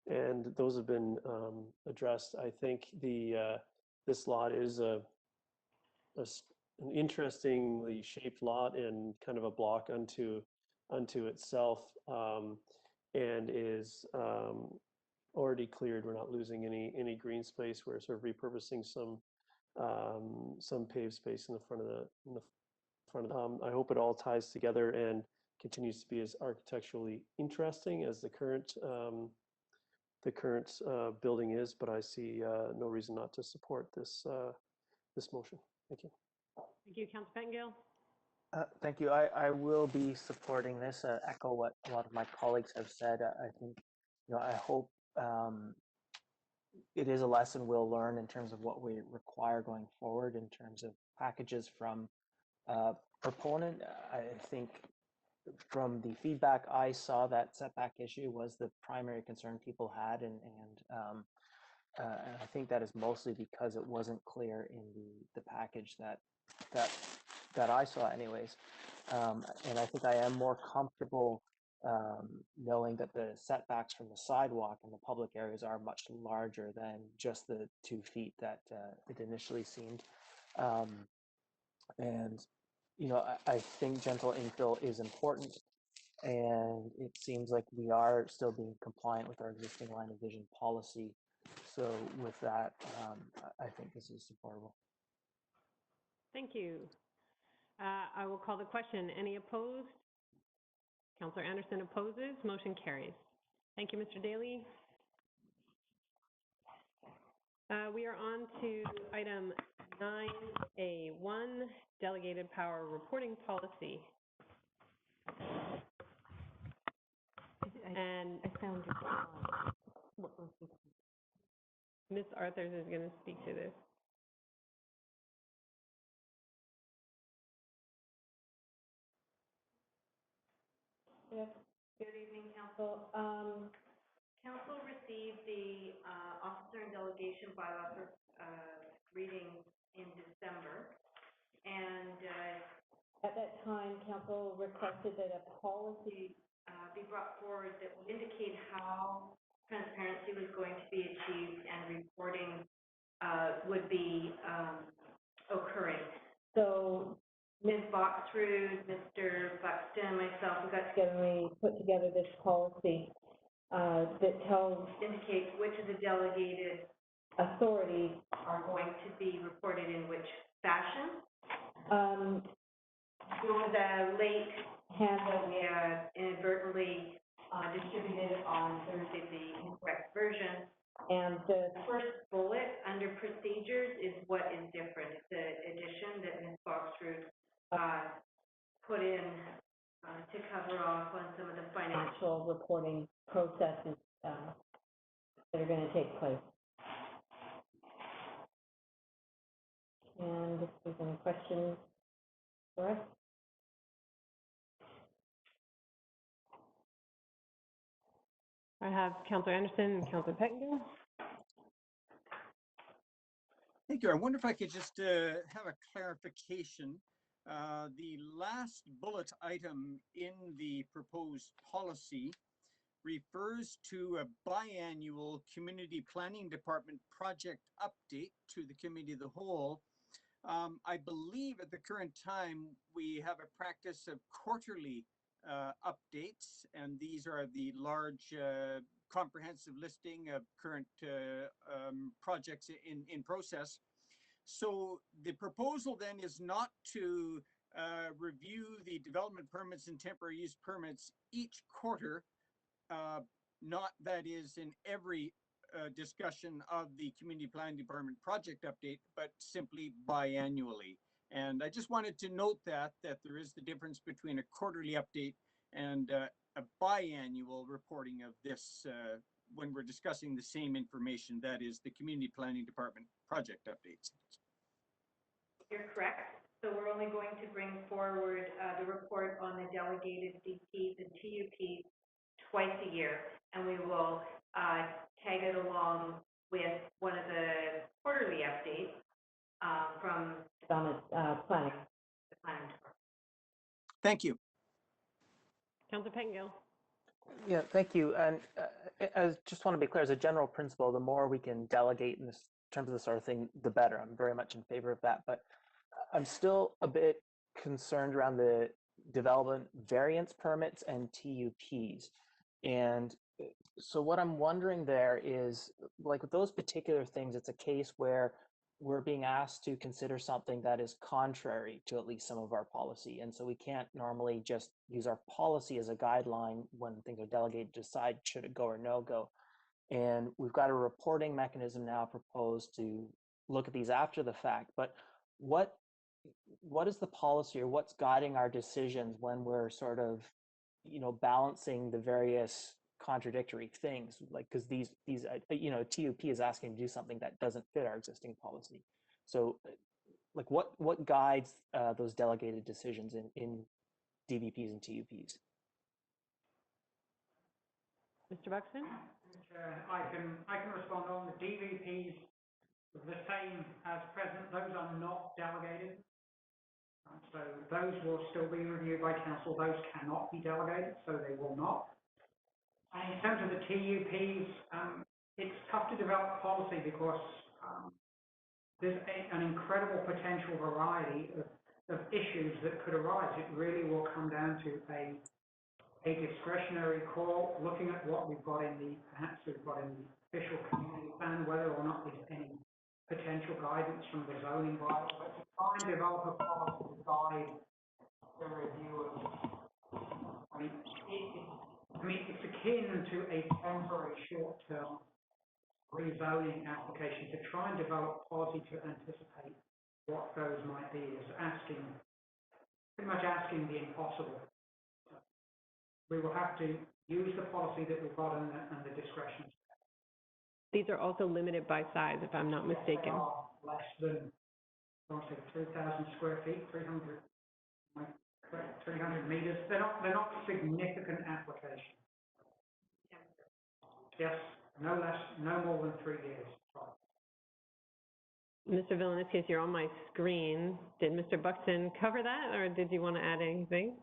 and those have been addressed. I think this lot is an interestingly shaped lot and kind of a block unto itself, and is already cleared. We're not losing any green space. We're sort of repurposing some paved space in the front of I hope it all ties together and continues to be as architecturally interesting as the current building is, but I see no reason not to support this motion. Thank you. Thank you. Councilor Pettengill. Thank you. I will be supporting this. Echo what a lot of my colleagues have said. I think, I hope it is a lesson we'll learn in terms of what we require going forward in terms of packages from proponent. I think from the feedback I saw, that setback issue was the primary concern people had, and And I think that is mostly because it wasn't clear in the package that I saw anyways. And I think I am more comfortable knowing that the setbacks from the sidewalk and the public areas are much larger than just the 2 feet that it initially seemed. And, you know, I think gentle infill is important, and it seems like we are still being compliant with our existing line of vision policy. So with that, I think this is supportable. Thank you. I will call the question. Any opposed? Councillor Anderson opposes. Motion carries. Thank you, Mr. Daly. We are on to item 9A1, Delegated Power Reporting Policy. And I found it. Ms. Arthurs is going to speak to this. Yes. Good evening, Council. Council received the officer and delegation bylaw for reading in December, and at that time, Council requested that a policy be brought forward that would indicate how transparency was going to be achieved and reporting would be occurring. So Ms. Boxrud, Mr. Buxton, myself, we got together and we put together this policy that indicates which of the delegated authorities are going to be reported in which fashion. Over the late handout, we inadvertently distributed on Thursday the incorrect version. And the first bullet under procedures is what is different. It's the addition that Ms. Boxrud put in to cover off on some of the financial reporting processes that are going to take place. And if there's any questions for us. I have Councillor Anderson and Councillor Pettengill. Thank you. I wonder if I could just have a clarification. The last bullet item in the proposed policy refers to a biannual Community Planning Department project update to the Committee of the Whole. I believe at the current time we have a practice of quarterly updates, and these are the large comprehensive listing of current projects in process. So the proposal then is not to review the development permits and temporary use permits each quarter, not that is in every discussion of the Community Planning Department project update, but simply biannually. And I just wanted to note that there is the difference between a quarterly update and a biannual reporting of this when we're discussing the same information, that is the Community Planning Department project updates. You're correct. So we're only going to bring forward the report on the delegated DPs and TUPs twice a year, and we will tag it along with one of the quarterly updates from planning, the planning department. Thank you. Councillor Pettengill. Yeah, thank you. And I just want to be clear, as a general principle, the more we can delegate in terms of this sort of thing, the better. I'm very much in favor of that. But I'm still a bit concerned around the development variance permits and TUPs. And so what I'm wondering there is, like with those particular things, it's a case where we're being asked to consider something that is contrary to at least some of our policy. And so we can't normally just use our policy as a guideline when things are delegated to decide should it go or no go. And we've got a reporting mechanism now proposed to look at these after the fact. But what is the policy, or what's guiding our decisions when we're sort of, you know, balancing the various contradictory things? Like, because these you know, TUP is asking to do something that doesn't fit our existing policy. So like what guides those delegated decisions in DVPs and TUPs? Mr. Buxton? I can respond on the DVPs, the same as present. Those are not delegated. So those will still be reviewed by council. Those cannot be delegated, so they will not. And in terms of the TUPs, it's tough to develop policy because there's an incredible potential variety of issues that could arise. It really will come down to a discretionary call, looking at what we've got in the, perhaps we've got in the official community plan, whether or not there's any potential guidance from the zoning bylaw, but to try and develop a policy to guide the review of, it's akin to a temporary short-term rezoning application. To try and develop policy to anticipate what those might be is pretty much asking the impossible. We will have to use the policy that we've got and the discretion. These are also limited by size, if I'm not mistaken. They are less than, I want to say, 3,000 square feet, 300 meters. They're not significant applications. Yes, no more than 3 years. Mr. Villanueva, you're on my screen. Did Mr. Buxton cover that, or did you want to add anything?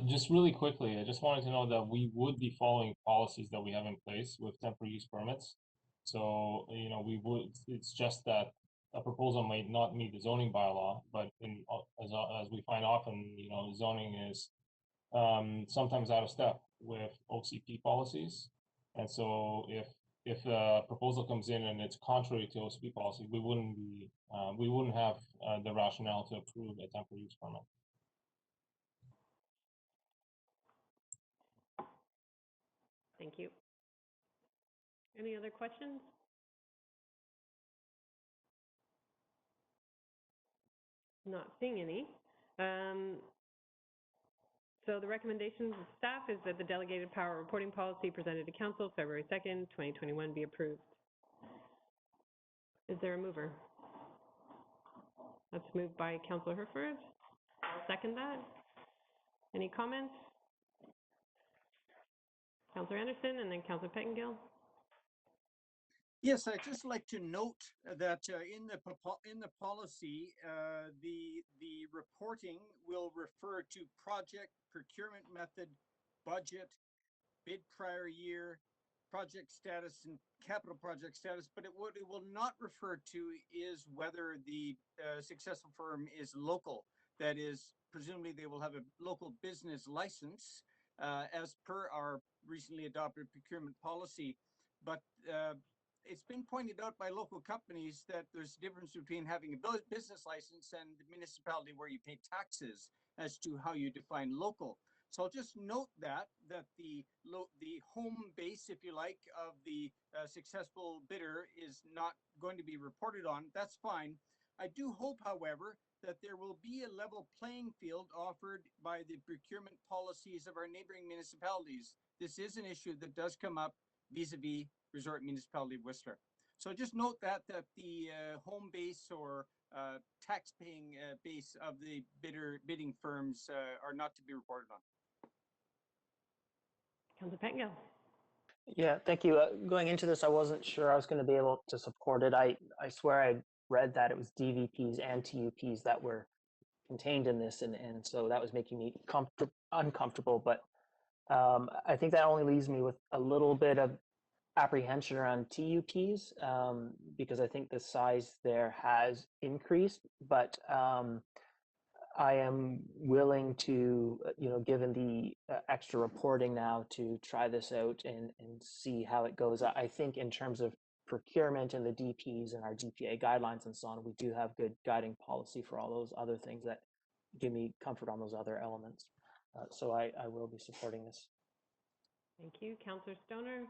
Just really quickly, I just wanted to know that we would be following policies that we have in place with temporary use permits. So, you know, we would, it's just that a proposal might not meet the zoning bylaw, but as we find often, you know, zoning is sometimes out of step with OCP policies. And so if a proposal comes in and it's contrary to OCP policy, we wouldn't have the rationale to approve a temporary use permit. Thank you. Any other questions? Not seeing any. So the recommendations of staff is that the delegated power reporting policy presented to council February 2nd, 2021 be approved. Is there a mover? That's moved by Councillor Herford. I'll second that. Any comments? Councillor Anderson and then Councillor Pettengill. Yes, I'd just like to note that in the policy, the reporting will refer to project, procurement method, budget, bid prior year, project status, and capital project status. But what it will not refer to is whether the successful firm is local. That is, presumably they will have a local business license as per our recently adopted procurement policy. But it's been pointed out by local companies that there's a difference between having a business license and the municipality where you pay taxes as to how you define local. So I'll just note that the home base, if you like, of the successful bidder is not going to be reported on. That's fine. I do hope, however, that there will be a level playing field offered by the procurement policies of our neighboring municipalities. This is an issue that does come up vis-a-vis Resort Municipality of Whistler. So just note that the home base or tax-paying base of the bidding firms are not to be reported on. Councillor Pettengill. Yeah, thank you. Going into this, I wasn't sure I was going to be able to support it. I swear I read that it was DVPs and TUPs that were contained in this, and so that was making me uncomfortable. But I think that only leaves me with a little bit of apprehension around TUPs because I think the size there has increased, but I am willing to, you know, given the extra reporting now, to try this out and see how it goes. I think in terms of procurement and the DPs and our DPA guidelines and so on, we do have good guiding policy for all those other things that give me comfort on those other elements. So I will be supporting this. Thank you. Councillor Stoner.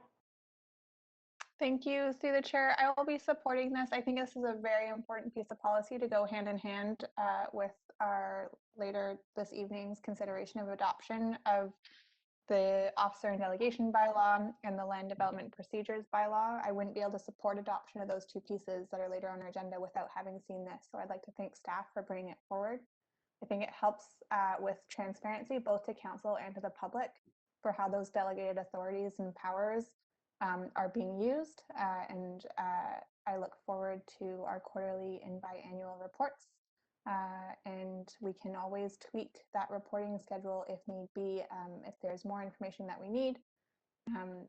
Thank you, through the chair. I will be supporting this. I think this is a very important piece of policy to go hand in hand with our later this evening's consideration of adoption of the officer and delegation bylaw and the land development procedures bylaw. I wouldn't be able to support adoption of those two pieces that are later on our agenda without having seen this. So I'd like to thank staff for bringing it forward. I think it helps with transparency both to council and to the public. for how those delegated authorities and powers are being used. And I look forward to our quarterly and biannual reports. And we can always tweak that reporting schedule if need be. If there's more information that we need,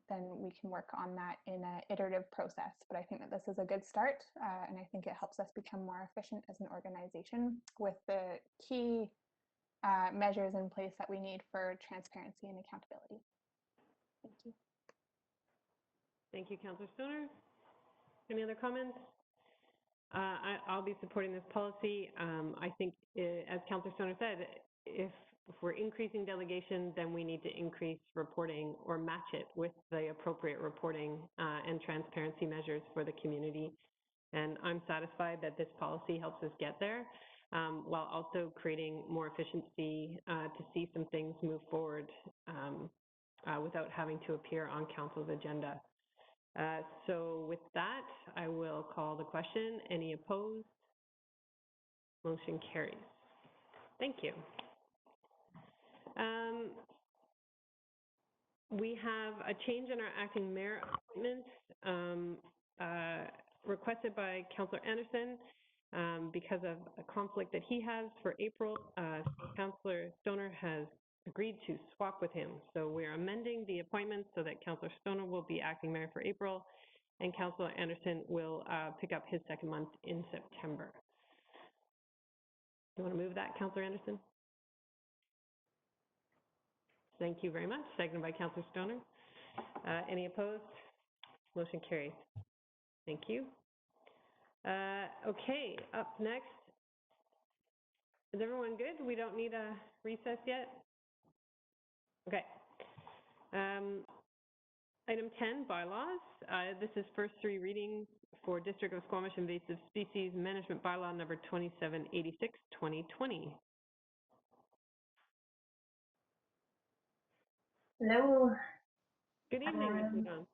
then we can work on that in an iterative process. But I think that this is a good start, and I think it helps us become more efficient as an organization with the key measures in place that we need for transparency and accountability. Thank you. Thank you, Councillor Stoner. Any other comments? I'll be supporting this policy. I think, as Councillor Stoner said, if we're increasing delegation, then we need to increase reporting or match it with the appropriate reporting and transparency measures for the community. And I'm satisfied that this policy helps us get there, while also creating more efficiency to see some things move forward without having to appear on council's agenda. So with that, I will call the question. Any opposed? Motion carries. Thank you. We have a change in our acting mayor appointments requested by Councillor Anderson because of a conflict that he has for April. Councillor Stoner has agreed to swap with him. So we're amending the appointments so that Councillor Stoner will be acting mayor for April and Councillor Anderson will pick up his second month in September. You want to move that, Councillor Anderson? Thank you very much. Seconded by Councillor Stoner. Any opposed? Motion carries. Thank you. Okay, up next. Is everyone good? We don't need a recess yet? Okay. Item 10, bylaws. This is first three readings for District of Squamish Invasive Species Management Bylaw number 2786, 2020. Hello. Good evening, Ms. Udon.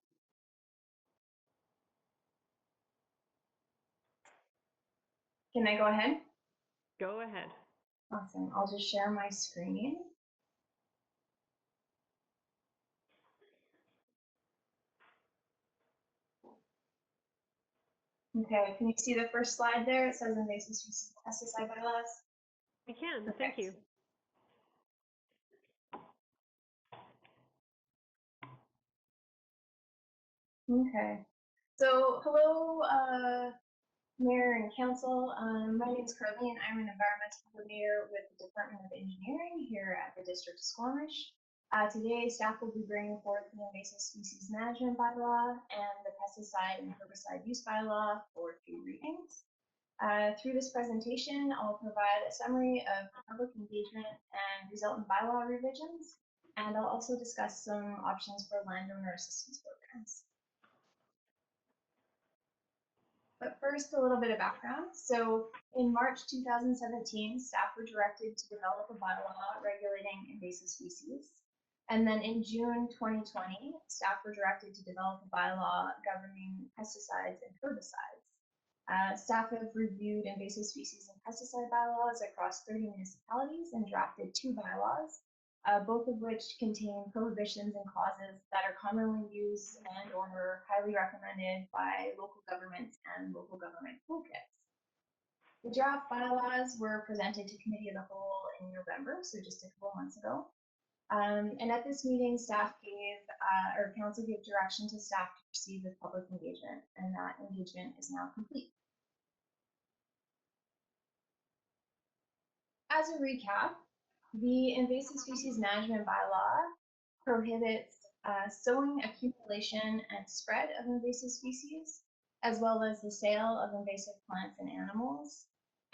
Can I go ahead? Go ahead. Awesome. I'll just share my screen. Okay, can you see the first slide there? It says invasive species pesticide bylaws. We can. Perfect. Thank you. Okay. So, hello, Mayor and Council. My name is Carleen. I'm an environmental coordinator with the Department of Engineering here at the District of Squamish. Today, staff will be bringing forth the invasive species management bylaw and the pesticide and herbicide use bylaw for 3 readings. Through this presentation, I'll provide a summary of public engagement and resultant bylaw revisions, and I'll also discuss some options for landowner assistance programs. But first, a little bit of background. So in March 2017, staff were directed to develop a bylaw regulating invasive species. And then in June 2020, staff were directed to develop a bylaw governing pesticides and herbicides. Staff have reviewed invasive species and pesticide bylaws across 30 municipalities and drafted 2 bylaws, both of which contain prohibitions and clauses that are commonly used and or are highly recommended by local governments and local government toolkits. The draft bylaws were presented to Committee of the Whole in November, so just a couple months ago. And at this meeting, staff gave, or council gave direction to staff to proceed with public engagement, and that engagement is now complete. As a recap, the invasive species management bylaw prohibits sowing, accumulation, and spread of invasive species, as well as the sale of invasive plants and animals,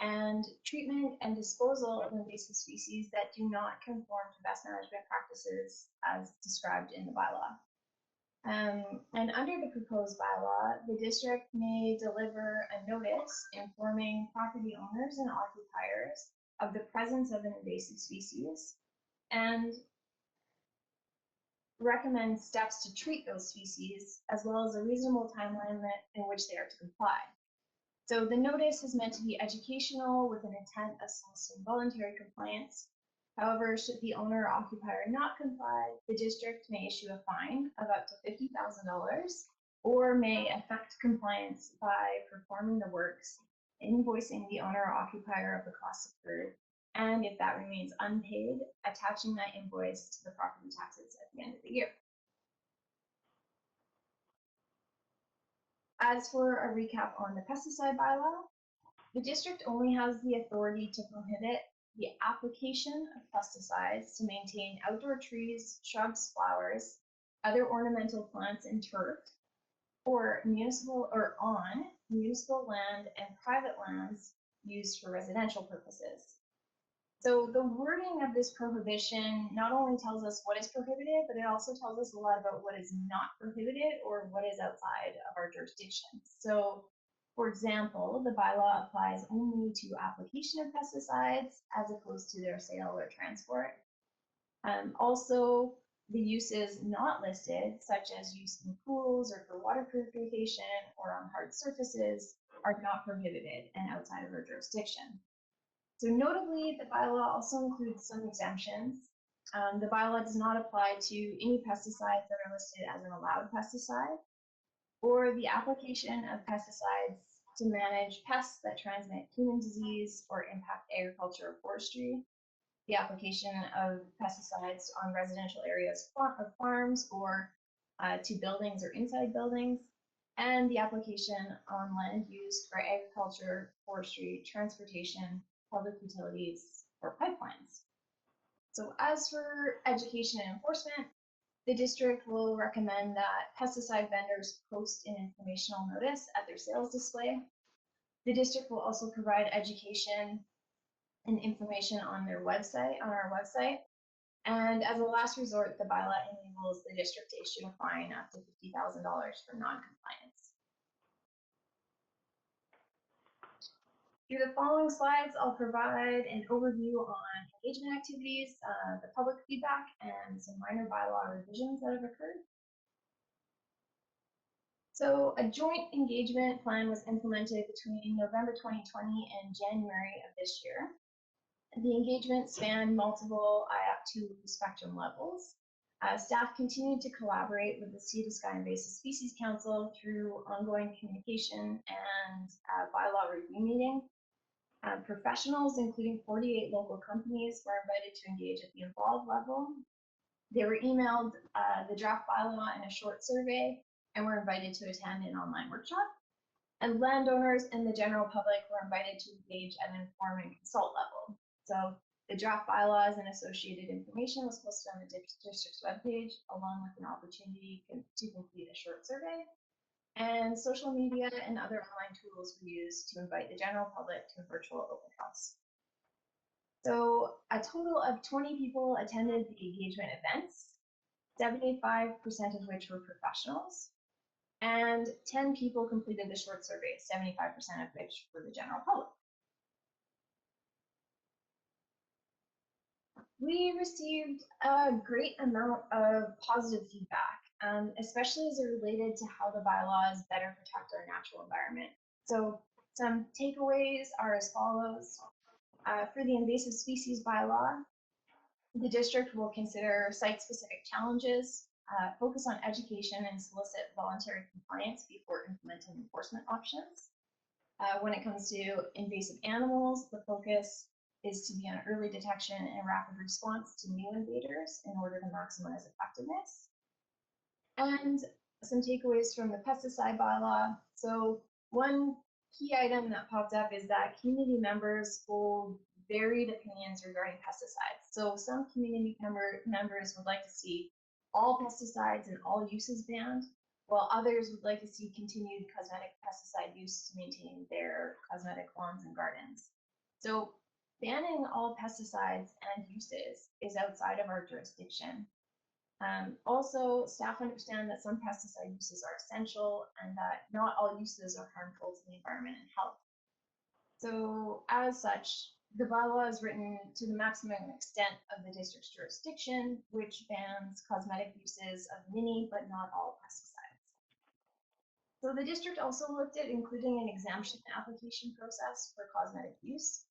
and treatment and disposal of invasive species that do not conform to best management practices as described in the bylaw. And under the proposed bylaw, the district may deliver a notice informing property owners and occupiers of the presence of an invasive species and recommend steps to treat those species, as well as a reasonable time limit in which they are to comply. So the notice is meant to be educational with an intent of soliciting voluntary compliance. However, should the owner or occupier not comply, the district may issue a fine of up to $50,000 or may affect compliance by performing the works, invoicing the owner or occupier of the costs incurred, and if that remains unpaid, attaching that invoice to the property taxes at the end of the year. As for a recap on the pesticide bylaw, the district only has the authority to prohibit the application of pesticides to maintain outdoor trees, shrubs, flowers, other ornamental plants, and turf, or municipal or on municipal land and private lands used for residential purposes. So the wording of this prohibition not only tells us what is prohibited, but it also tells us a lot about what is not prohibited or what is outside of our jurisdiction. So, for example, the bylaw applies only to application of pesticides as opposed to their sale or transport. Also, the uses not listed, such as use in pools or for water purification or on hard surfaces, are not prohibited and outside of our jurisdiction. So notably, the bylaw also includes some exemptions. The bylaw does not apply to any pesticides that are listed as an allowed pesticide, or the application of pesticides to manage pests that transmit human disease or impact agriculture or forestry, the application of pesticides on residential areas of farms or to buildings or inside buildings, and the application on land used for agriculture, forestry, transportation, public utilities, or pipelines. So as for education and enforcement, the district will recommend that pesticide vendors post an informational notice at their sales display. The district will also provide education and information on their website, on our website. And as a last resort, the bylaw enables the district to issue a fine up to $50,000 for non-compliance. Through the following slides, I'll provide an overview on engagement activities, the public feedback, and some minor bylaw revisions that have occurred. So a joint engagement plan was implemented between November 2020 and January of this year. The engagement spanned multiple IAP2 spectrum levels. Staff continued to collaborate with the Sea to Sky Invasive Species Council through ongoing communication and bylaw review meeting. Professionals, including 48 local companies, were invited to engage at the involved level. They were emailed the draft bylaw and a short survey and were invited to attend an online workshop. And landowners and the general public were invited to engage at an inform and consult level. So the draft bylaws and associated information was posted on the district's webpage, along with an opportunity to complete a short survey. And social media and other online tools were used to invite the general public to a virtual open house. So a total of 20 people attended the engagement events, 75% of which were professionals, and 10 people completed the short survey, 75% of which were the general public. We received a great amount of positive feedback, especially as it related to how the bylaws better protect our natural environment. So some takeaways are as follows. For the invasive species bylaw, the district will consider site-specific challenges, focus on education, and solicit voluntary compliance before implementing enforcement options. When it comes to invasive animals, the focus is to be on early detection and rapid response to new invaders in order to maximize effectiveness. And some takeaways from the pesticide bylaw. So one key item that popped up is that community members hold varied opinions regarding pesticides. So some community members would like to see all pesticides and all uses banned, while others would like to see continued cosmetic pesticide use to maintain their cosmetic lawns and gardens. So banning all pesticides and uses is outside of our jurisdiction. Also, staff understand that some pesticide uses are essential and that not all uses are harmful to the environment and health. So as such, the bylaw is written to the maximum extent of the district's jurisdiction, which bans cosmetic uses of many but not all pesticides. So the district also looked at including an exemption application process for cosmetic use,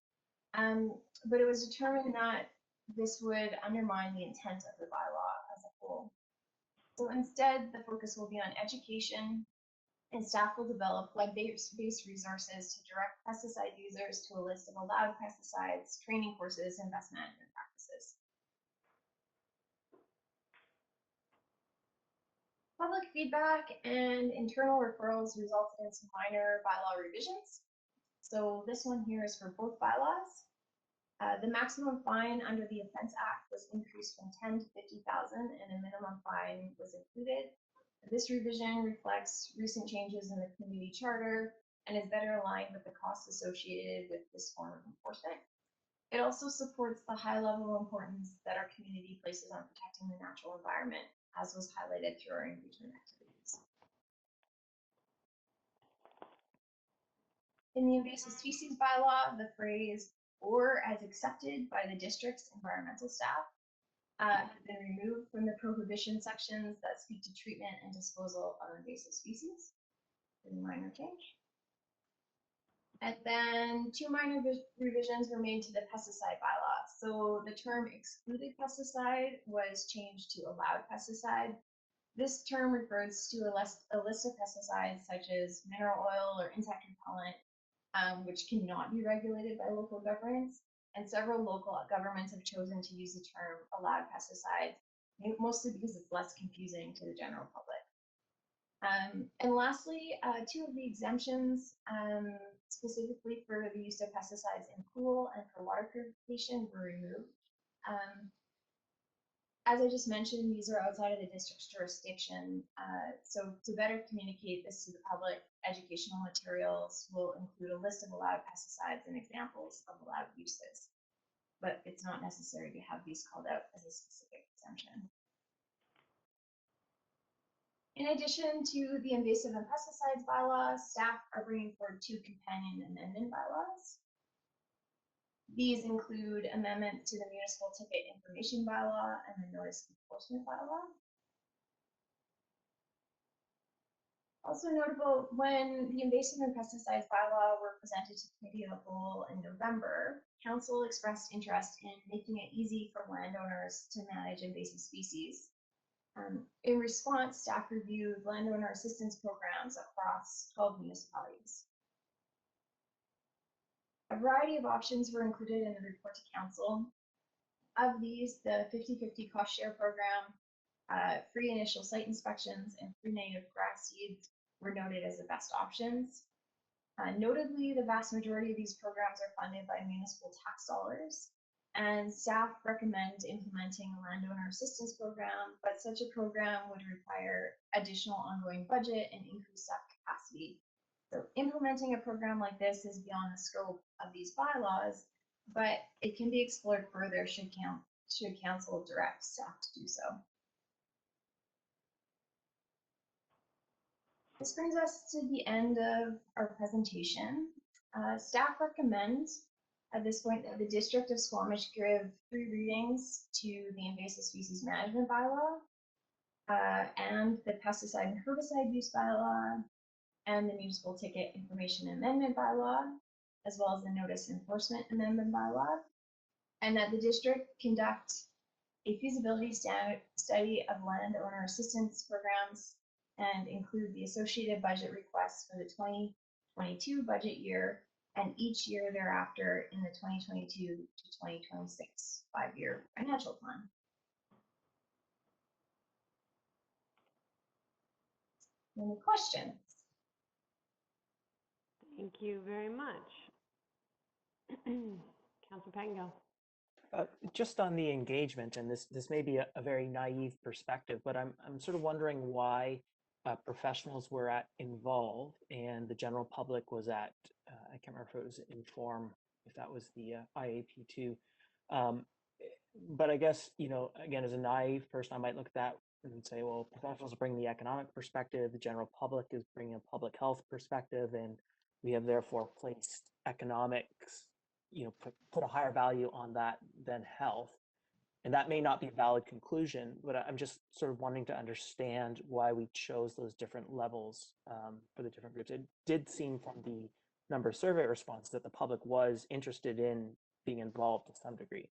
but it was determined that this would undermine the intent of the bylaw as a whole. So instead, the focus will be on education, and staff will develop web-based resources to direct pesticide users to a list of allowed pesticides, training courses, and best management practices. Public feedback and internal referrals resulted in some minor bylaw revisions. So this one here is for both bylaws. The maximum fine under the Offense Act was increased from 10 to 50,000, and a minimum fine was included. This revision reflects recent changes in the community charter and is better aligned with the costs associated with this form of enforcement. It also supports the high level of importance that our community places on protecting the natural environment, as was highlighted through our engagement activities. In the invasive species bylaw, the phrase "or as accepted by the district's environmental staff" have been removed from the prohibition sections that speak to treatment and disposal of invasive species. A minor change. And then two minor revisions were made to the pesticide bylaw. So the term excluded pesticide was changed to allowed pesticide. This term refers to a list of pesticides such as mineral oil or insect repellent, which cannot be regulated by local governments. And several local governments have chosen to use the term allowed pesticides, mostly because it's less confusing to the general public. And lastly, two of the exemptions, specifically for the use of pesticides in pool and for water purification, were removed. As I just mentioned, these are outside of the district's jurisdiction. So to better communicate this to the public, educational materials will include a list of allowed pesticides and examples of allowed uses. But it's not necessary to have these called out as a specific exemption. In addition to the invasive and pesticides bylaws, staff are bringing forward two companion amendment bylaws. These include amendments to the municipal ticket information bylaw and the notice enforcement bylaw. Also notable, when the invasive and pesticides bylaw were presented to committee of the whole in November, council expressed interest in making it easy for landowners to manage invasive species. In response, staff reviewed landowner assistance programs across 12 municipalities. A variety of options were included in the report to council. Of these, the 50-50 cost share program, free initial site inspections, and free native grass seeds were noted as the best options. Notably, the vast majority of these programs are funded by municipal tax dollars, and staff recommend implementing a landowner assistance program, but such a program would require additional ongoing budget and increased staff capacity. So implementing a program like this is beyond the scope of these bylaws, but it can be explored further should council direct staff to do so. This brings us to the end of our presentation. Staff recommends at this point that the District of Squamish give 3 readings to the invasive species management bylaw and the pesticide and herbicide use bylaw and the municipal ticket information amendment bylaw, as well as the notice enforcement amendment bylaw, and that the district conduct a feasibility study of landowner assistance programs and include the associated budget requests for the 2022 budget year and each year thereafter in the 2022 to 2026 5-year financial plan. Any questions? Thank you very much. Councilor Pango. Just on the engagement, and this may be a very naive perspective, but I'm sort of wondering why professionals were involved and the general public was at, I can't remember if it was Inform, if that was the IAP2. But I guess, you know, again, as a naive person, I might look at that and say, well, professionals bring the economic perspective, the general public is bringing a public health perspective, and we have therefore placed economics, you know, put a higher value on that than health. And that may not be a valid conclusion, but I'm just sort of wanting to understand why we chose those different levels for the different groups. It did seem from the number of survey responses that the public was interested in being involved to some degree.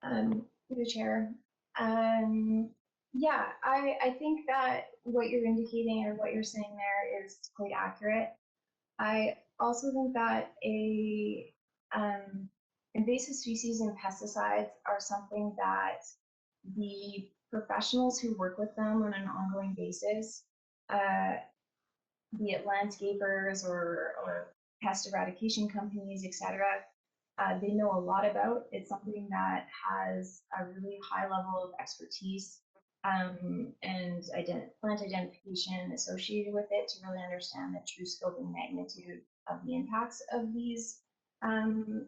Through the chair. Yeah, I think that what you're indicating or what you're saying there is quite accurate. I also think that invasive species and pesticides are something that the professionals who work with them on an ongoing basis, be it landscapers or pest eradication companies, etc., they know a lot about. It's something that has a really high level of expertise and plant identification associated with it to really understand the true scope and magnitude of the impacts of these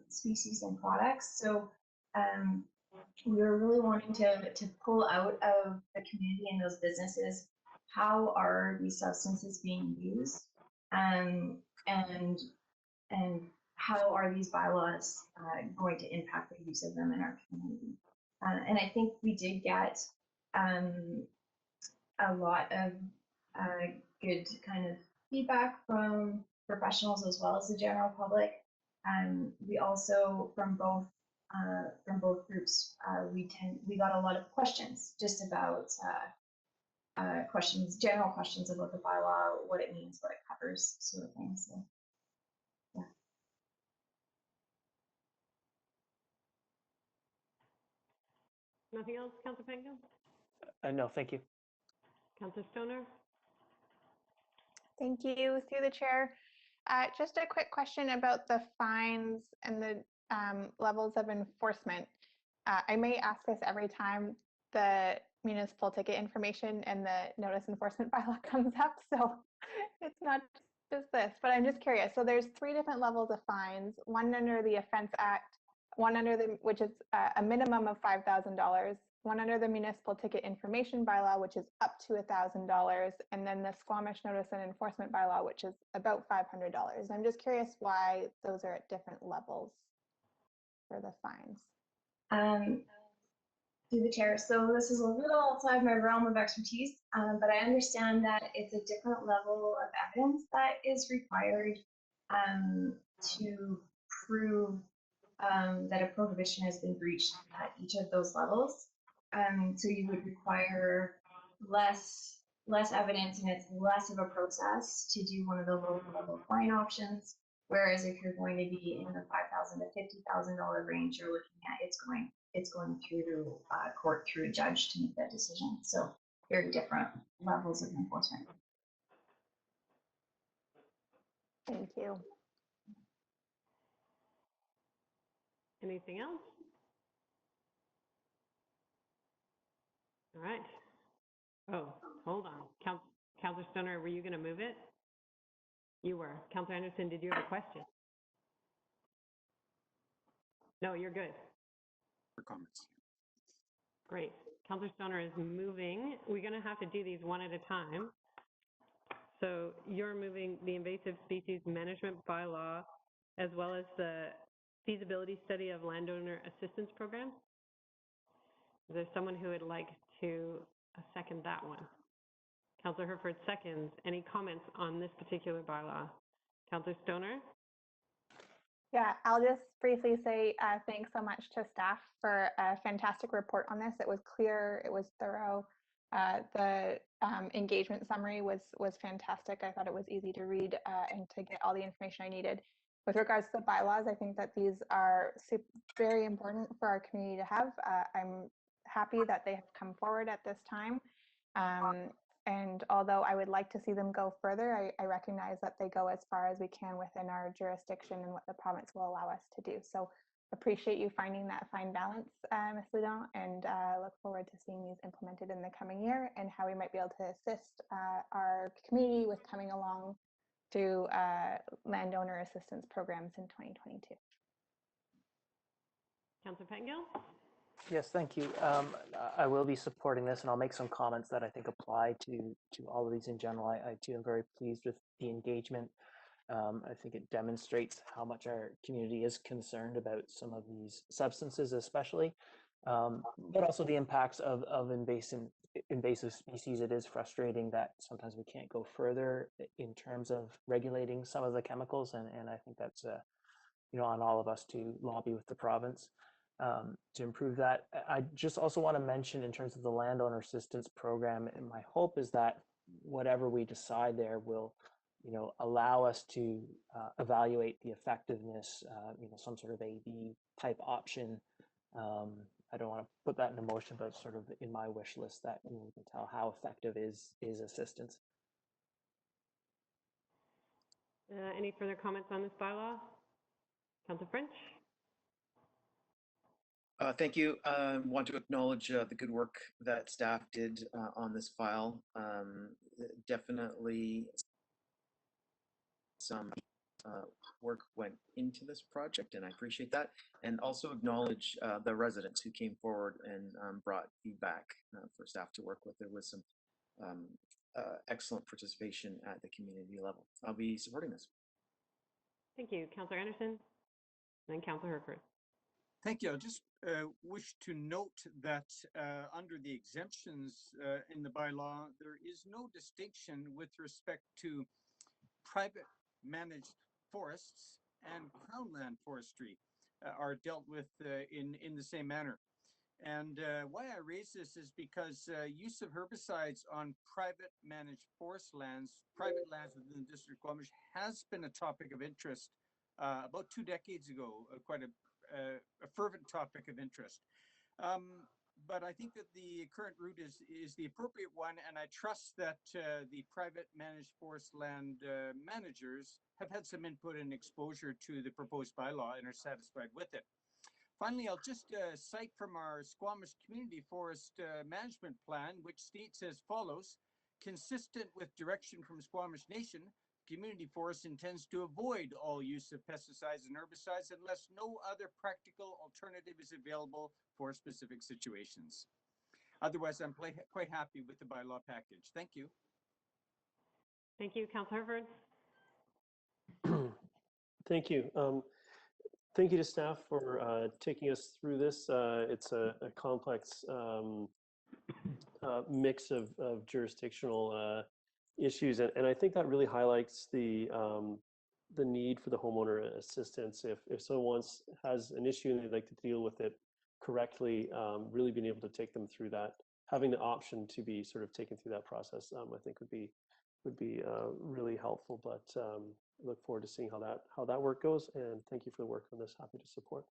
species and products. So we were really wanting to pull out of the community and those businesses, how are these substances being used, and how are these bylaws going to impact the use of them in our community. And I think we did get a lot of good kind of feedback from professionals as well as the general public. We also, from both groups, we got a lot of questions just about general questions about the bylaw, what it means, what it covers, sort of thing. So, yeah. Nothing else, Councillor Pangil? No, thank you. Councillor Stoner? Thank you, through the chair. Just a quick question about the fines and the levels of enforcement. I may ask this every time the municipal ticket information and the notice enforcement bylaw comes up, so it's not just this, but I'm just curious. So there's 3 different levels of fines, one under the Offense Act, one under the, which is a minimum of $5,000, one under the municipal ticket information bylaw, which is up to $1,000, and then the Squamish notice and enforcement bylaw, which is about $500. I'm just curious why those are at different levels for the fines. Through the chair. So this is a little outside my realm of expertise, but I understand that it's a different level of evidence that is required to prove that a prohibition has been breached at each of those levels. So you would require less evidence, and it's less of a process to do one of the lower level fine options. Whereas if you're going to be in the $5,000 to $50,000 range, you're looking at it's going through court through a judge to make that decision. So very different levels of enforcement. Thank you. Anything else? All right. Oh, hold on. Councillor Stoner, were you going to move it? You were. Councillor Anderson, did you have a question? No, you're good. For comments. Great. Councillor Stoner is moving. We're going to have to do these one at a time. So you're moving the invasive species management bylaw as well as the feasibility study of landowner assistance program. Is there someone who would like to second that one? Councillor Herford seconds. Any comments on this particular bylaw? Councillor Stoner? Yeah, I'll just briefly say thanks so much to staff for a fantastic report on this. It was clear, it was thorough. The engagement summary was fantastic. I thought it was easy to read and to get all the information I needed. With regards to the bylaws, I think that these are very important for our community to have. I'm happy that they have come forward at this time. And although I would like to see them go further, I recognize that they go as far as we can within our jurisdiction and what the province will allow us to do. So appreciate you finding that fine balance, Ms. Ludon, and look forward to seeing these implemented in the coming year and how we might be able to assist our community with coming along to landowner assistance programs in 2022. Councillor Pangil? Yes, thank you. I will be supporting this, and I'll make some comments that I think apply to all of these in general. I too am very pleased with the engagement. I think it demonstrates how much our community is concerned about some of these substances, especially, but also the impacts of invasive species. It is frustrating that sometimes we can't go further in terms of regulating some of the chemicals, and I think that's on all of us to lobby with the province. to improve that. I just also want to mention in terms of the landowner assistance program, and my hope is that whatever we decide there will, allow us to evaluate the effectiveness, some sort of A/B type option. I don't want to put that in a motion, but sort of in my wish list that we can tell how effective is assistance. Any further comments on this bylaw? Councillor French? Thank you. Want to acknowledge the good work that staff did on this file. Definitely some work went into this project, and I appreciate that. And also acknowledge the residents who came forward and brought feedback for staff to work with. There was some excellent participation at the community level. I'll be supporting this. Thank you. Councillor Anderson, and then Councillor Herford. Thank you. I just wish to note that under the exemptions in the bylaw, there is no distinction with respect to private managed forests and crown land forestry are dealt with in the same manner. And why I raise this is because use of herbicides on private managed forest lands, private lands within the District of Squamish, has been a topic of interest about 2 decades ago, quite a fervent topic of interest. But I think that the current route is the appropriate one, and I trust that the private managed forest land managers have had some input and exposure to the proposed bylaw and are satisfied with it. Finally, I'll just cite from our Squamish Community Forest Management Plan, which states as follows: consistent with direction from Squamish Nation, Community Forest intends to avoid all use of pesticides and herbicides unless no other practical alternative is available for specific situations. Otherwise, I'm quite happy with the bylaw package. Thank you. Thank you. Councillor Herford. Thank you. Thank you to staff for taking us through this. It's a complex mix of jurisdictional issues, and I think that really highlights the need for the homeowner assistance. If someone has an issue and they'd like to deal with it correctly, really being able to take them through that, having the option to be sort of taken through that process, I think would be really helpful. But look forward to seeing how that work goes, and thank you for the work on this. Happy to support.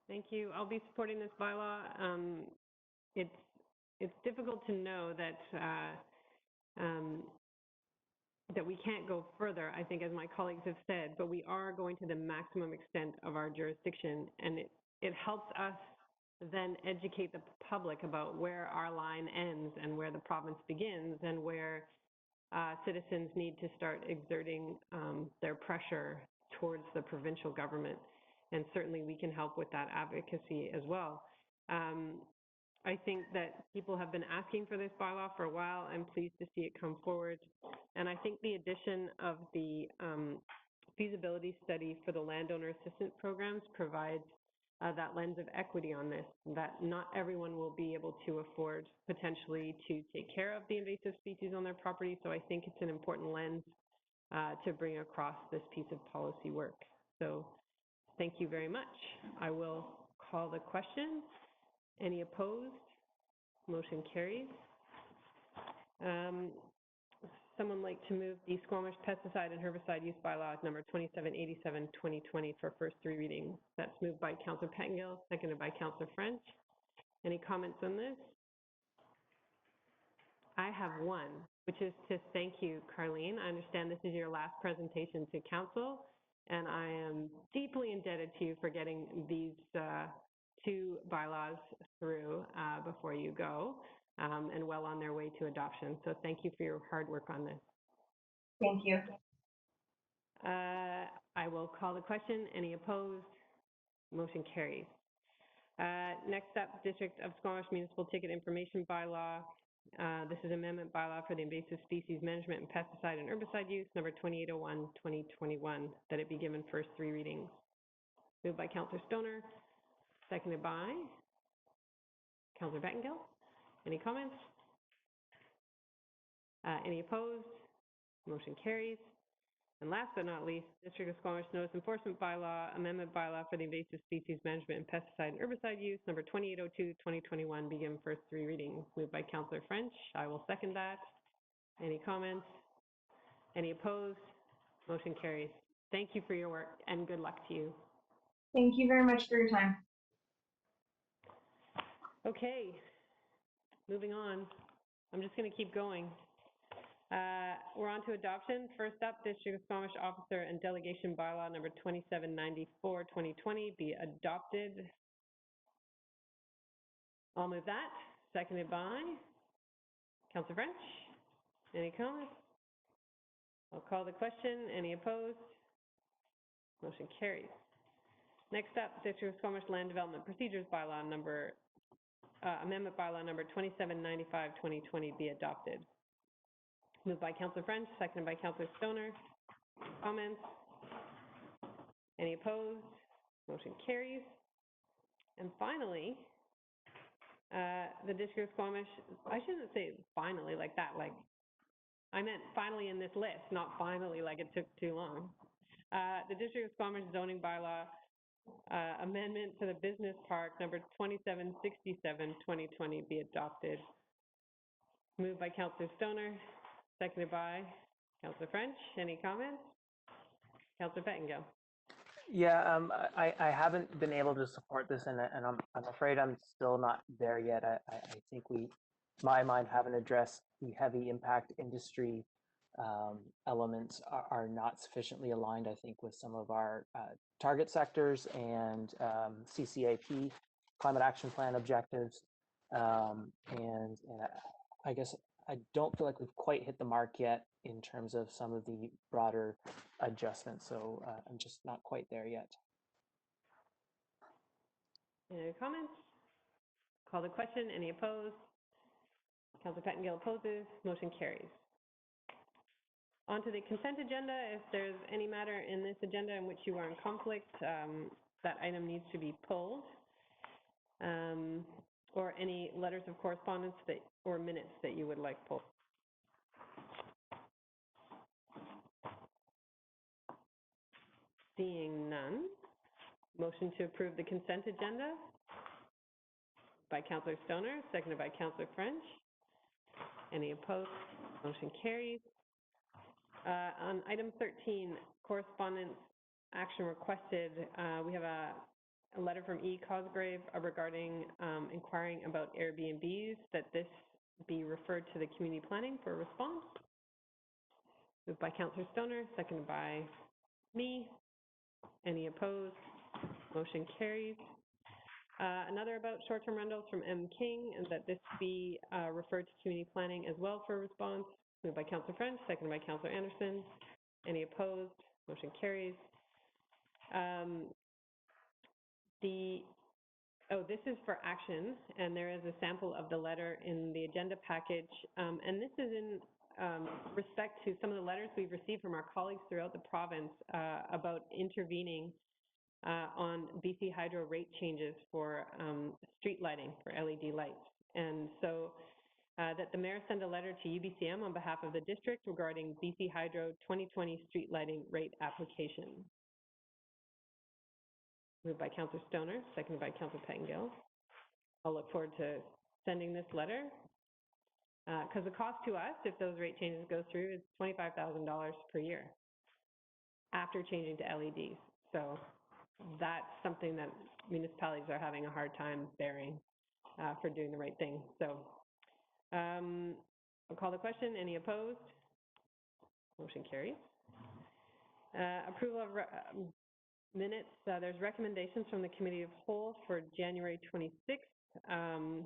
Thank you. I'll be supporting this bylaw. It's difficult to know that that we can't go further, I think, as my colleagues have said, but we are going to the maximum extent of our jurisdiction, and it helps us then educate the public about where our line ends and where the province begins, and where citizens need to start exerting their pressure towards the provincial government. And certainly we can help with that advocacy as well. I think that people have been asking for this bylaw for a while. I'm pleased to see it come forward. And I think the addition of the feasibility study for the landowner assistance programs provides that lens of equity on this, that not everyone will be able to afford potentially to take care of the invasive species on their property. So I think it's an important lens to bring across this piece of policy work. So thank you very much. I will call the question. Any opposed? Motion carries. Someone like to move the Squamish Pesticide and Herbicide Use Bylaw number 2787-2020 for first 3 readings. That's moved by Councillor Pettengill, seconded by Councillor French. Any comments on this? I have one, which is to thank you, Carleen. I understand this is your last presentation to Council, and I am deeply indebted to you for getting these 2 bylaws through before you go, and well on their way to adoption. So thank you for your hard work on this. Thank you. I will call the question. Any opposed? Motion carries. Next up, District of Squamish Municipal Ticket Information Bylaw. This is amendment bylaw for the invasive species management and pesticide and herbicide use, number 2801-2021, that it be given first 3 readings. Moved by Councillor Stoner, seconded by Councillor Pettengill. Any comments? Any opposed? Motion carries. And last but not least, District of Squamish Notice Enforcement Bylaw, Amendment Bylaw for the Invasive Species Management and Pesticide and Herbicide Use, number 2802, 2021, begin first three readings. Moved by Councillor French. I will second that. Any comments? Any opposed? Motion carries. Thank you for your work and good luck to you. Thank you very much for your time. Okay, moving on. I'm just going to keep going. We're on to adoption. First up, District of Squamish Officer and Delegation Bylaw number 2794, 2020 be adopted. I'll move that. Seconded by Councillor French. Any comments? I'll call the question. Any opposed? Motion carries. Next up, District of Squamish Land Development Procedures Bylaw number, Amendment Bylaw number 2795, 2020 be adopted. Moved by Councillor French, seconded by Councillor Stoner. Comments? Any opposed? Motion carries. And finally, the District of Squamish, I shouldn't say finally like that, like, I meant finally in this list, not finally like it took too long. The District of Squamish Zoning Bylaw Amendment to the Business Park number 2767, 2020 be adopted. Moved by Councillor Stoner, seconded by Councillor French. Any comments? Councillor Pettengill. Yeah, I haven't been able to support this, and I'm afraid I'm still not there yet. I think my mind, haven't addressed the heavy impact industry elements are not sufficiently aligned, I think, with some of our target sectors and CCAP, Climate Action Plan objectives. And I guess I don't feel like we've quite hit the mark yet in terms of some of the broader adjustments. So I'm just not quite there yet. Any comments? Call the question. Any opposed? Councillor Pettengill opposes. Motion carries. On to the consent agenda. If there's any matter in this agenda in which you are in conflict, that item needs to be pulled. Or any letters of correspondence or minutes that you would like pulled. Seeing none. Motion to approve the consent agenda by Councillor Stoner, seconded by Councillor French. Any opposed? Motion carries. On item 13, correspondence action requested, we have a letter from E. Cosgrave regarding inquiring about Airbnbs, that this be referred to the community planning for a response. Moved by Councillor Stoner, seconded by me. Any opposed? Motion carries. Another about short-term rentals from M. King, and that this be referred to community planning as well for a response. Moved by Councillor French, seconded by Councillor Anderson. Any opposed? Motion carries. This is for action, and there is a sample of the letter in the agenda package. And this is in respect to some of the letters we've received from our colleagues throughout the province about intervening on BC Hydro rate changes for street lighting, for LED lights. And so that the mayor send a letter to UBCM on behalf of the district regarding BC Hydro 2020 street lighting rate application. Moved by Councillor Stoner, seconded by Councillor Pettengill. I'll look forward to sending this letter. Because the cost to us, if those rate changes go through, is $25,000 per year after changing to LEDs. So that's something that municipalities are having a hard time bearing for doing the right thing. So I'll call the question. Any opposed? Motion carries. Approval of minutes. There's recommendations from the Committee of Whole for January 26th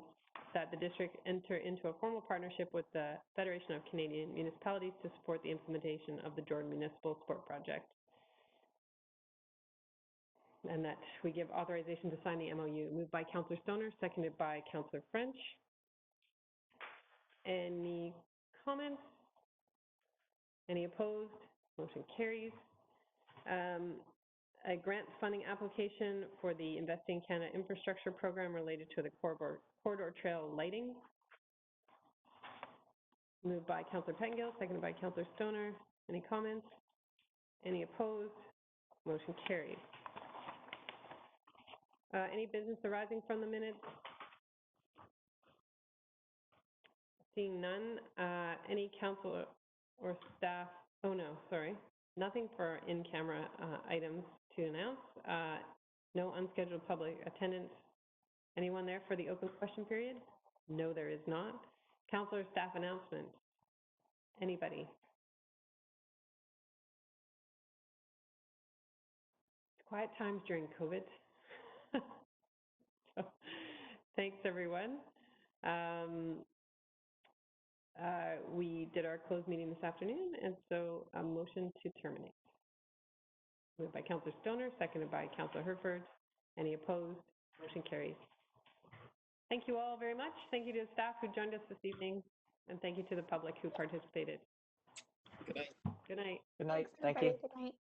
that the district enter into a formal partnership with the Federation of Canadian Municipalities to support the implementation of the Jordan Municipal Sport Project. And that we give authorization to sign the MOU. Moved by Councillor Stoner, seconded by Councillor French. Any comments? Any opposed? Motion carries. A grant funding application for the Investing Canada Infrastructure Program related to the corridor trail lighting. Moved by Councillor Pettengill, seconded by Councillor Stoner. Any comments? Any opposed? Motion carried. Any business arising from the minutes? Seeing none, any council or staff, oh no, sorry, nothing for in-camera items to announce. No unscheduled public attendance. Anyone there for the open question period? No, there is not. Council or staff announcements? Anybody? Quiet times during COVID. So, thanks, everyone. We did our closed meeting this afternoon, and so a motion to terminate. Moved by Councillor Stoner, seconded by Councillor Herford. Any opposed? Motion carries. Thank you all very much. Thank you to the staff who joined us this evening, and thank you to the public who participated. Good night. Good night. Good night. Thanks, Thank you. everybody. Good night.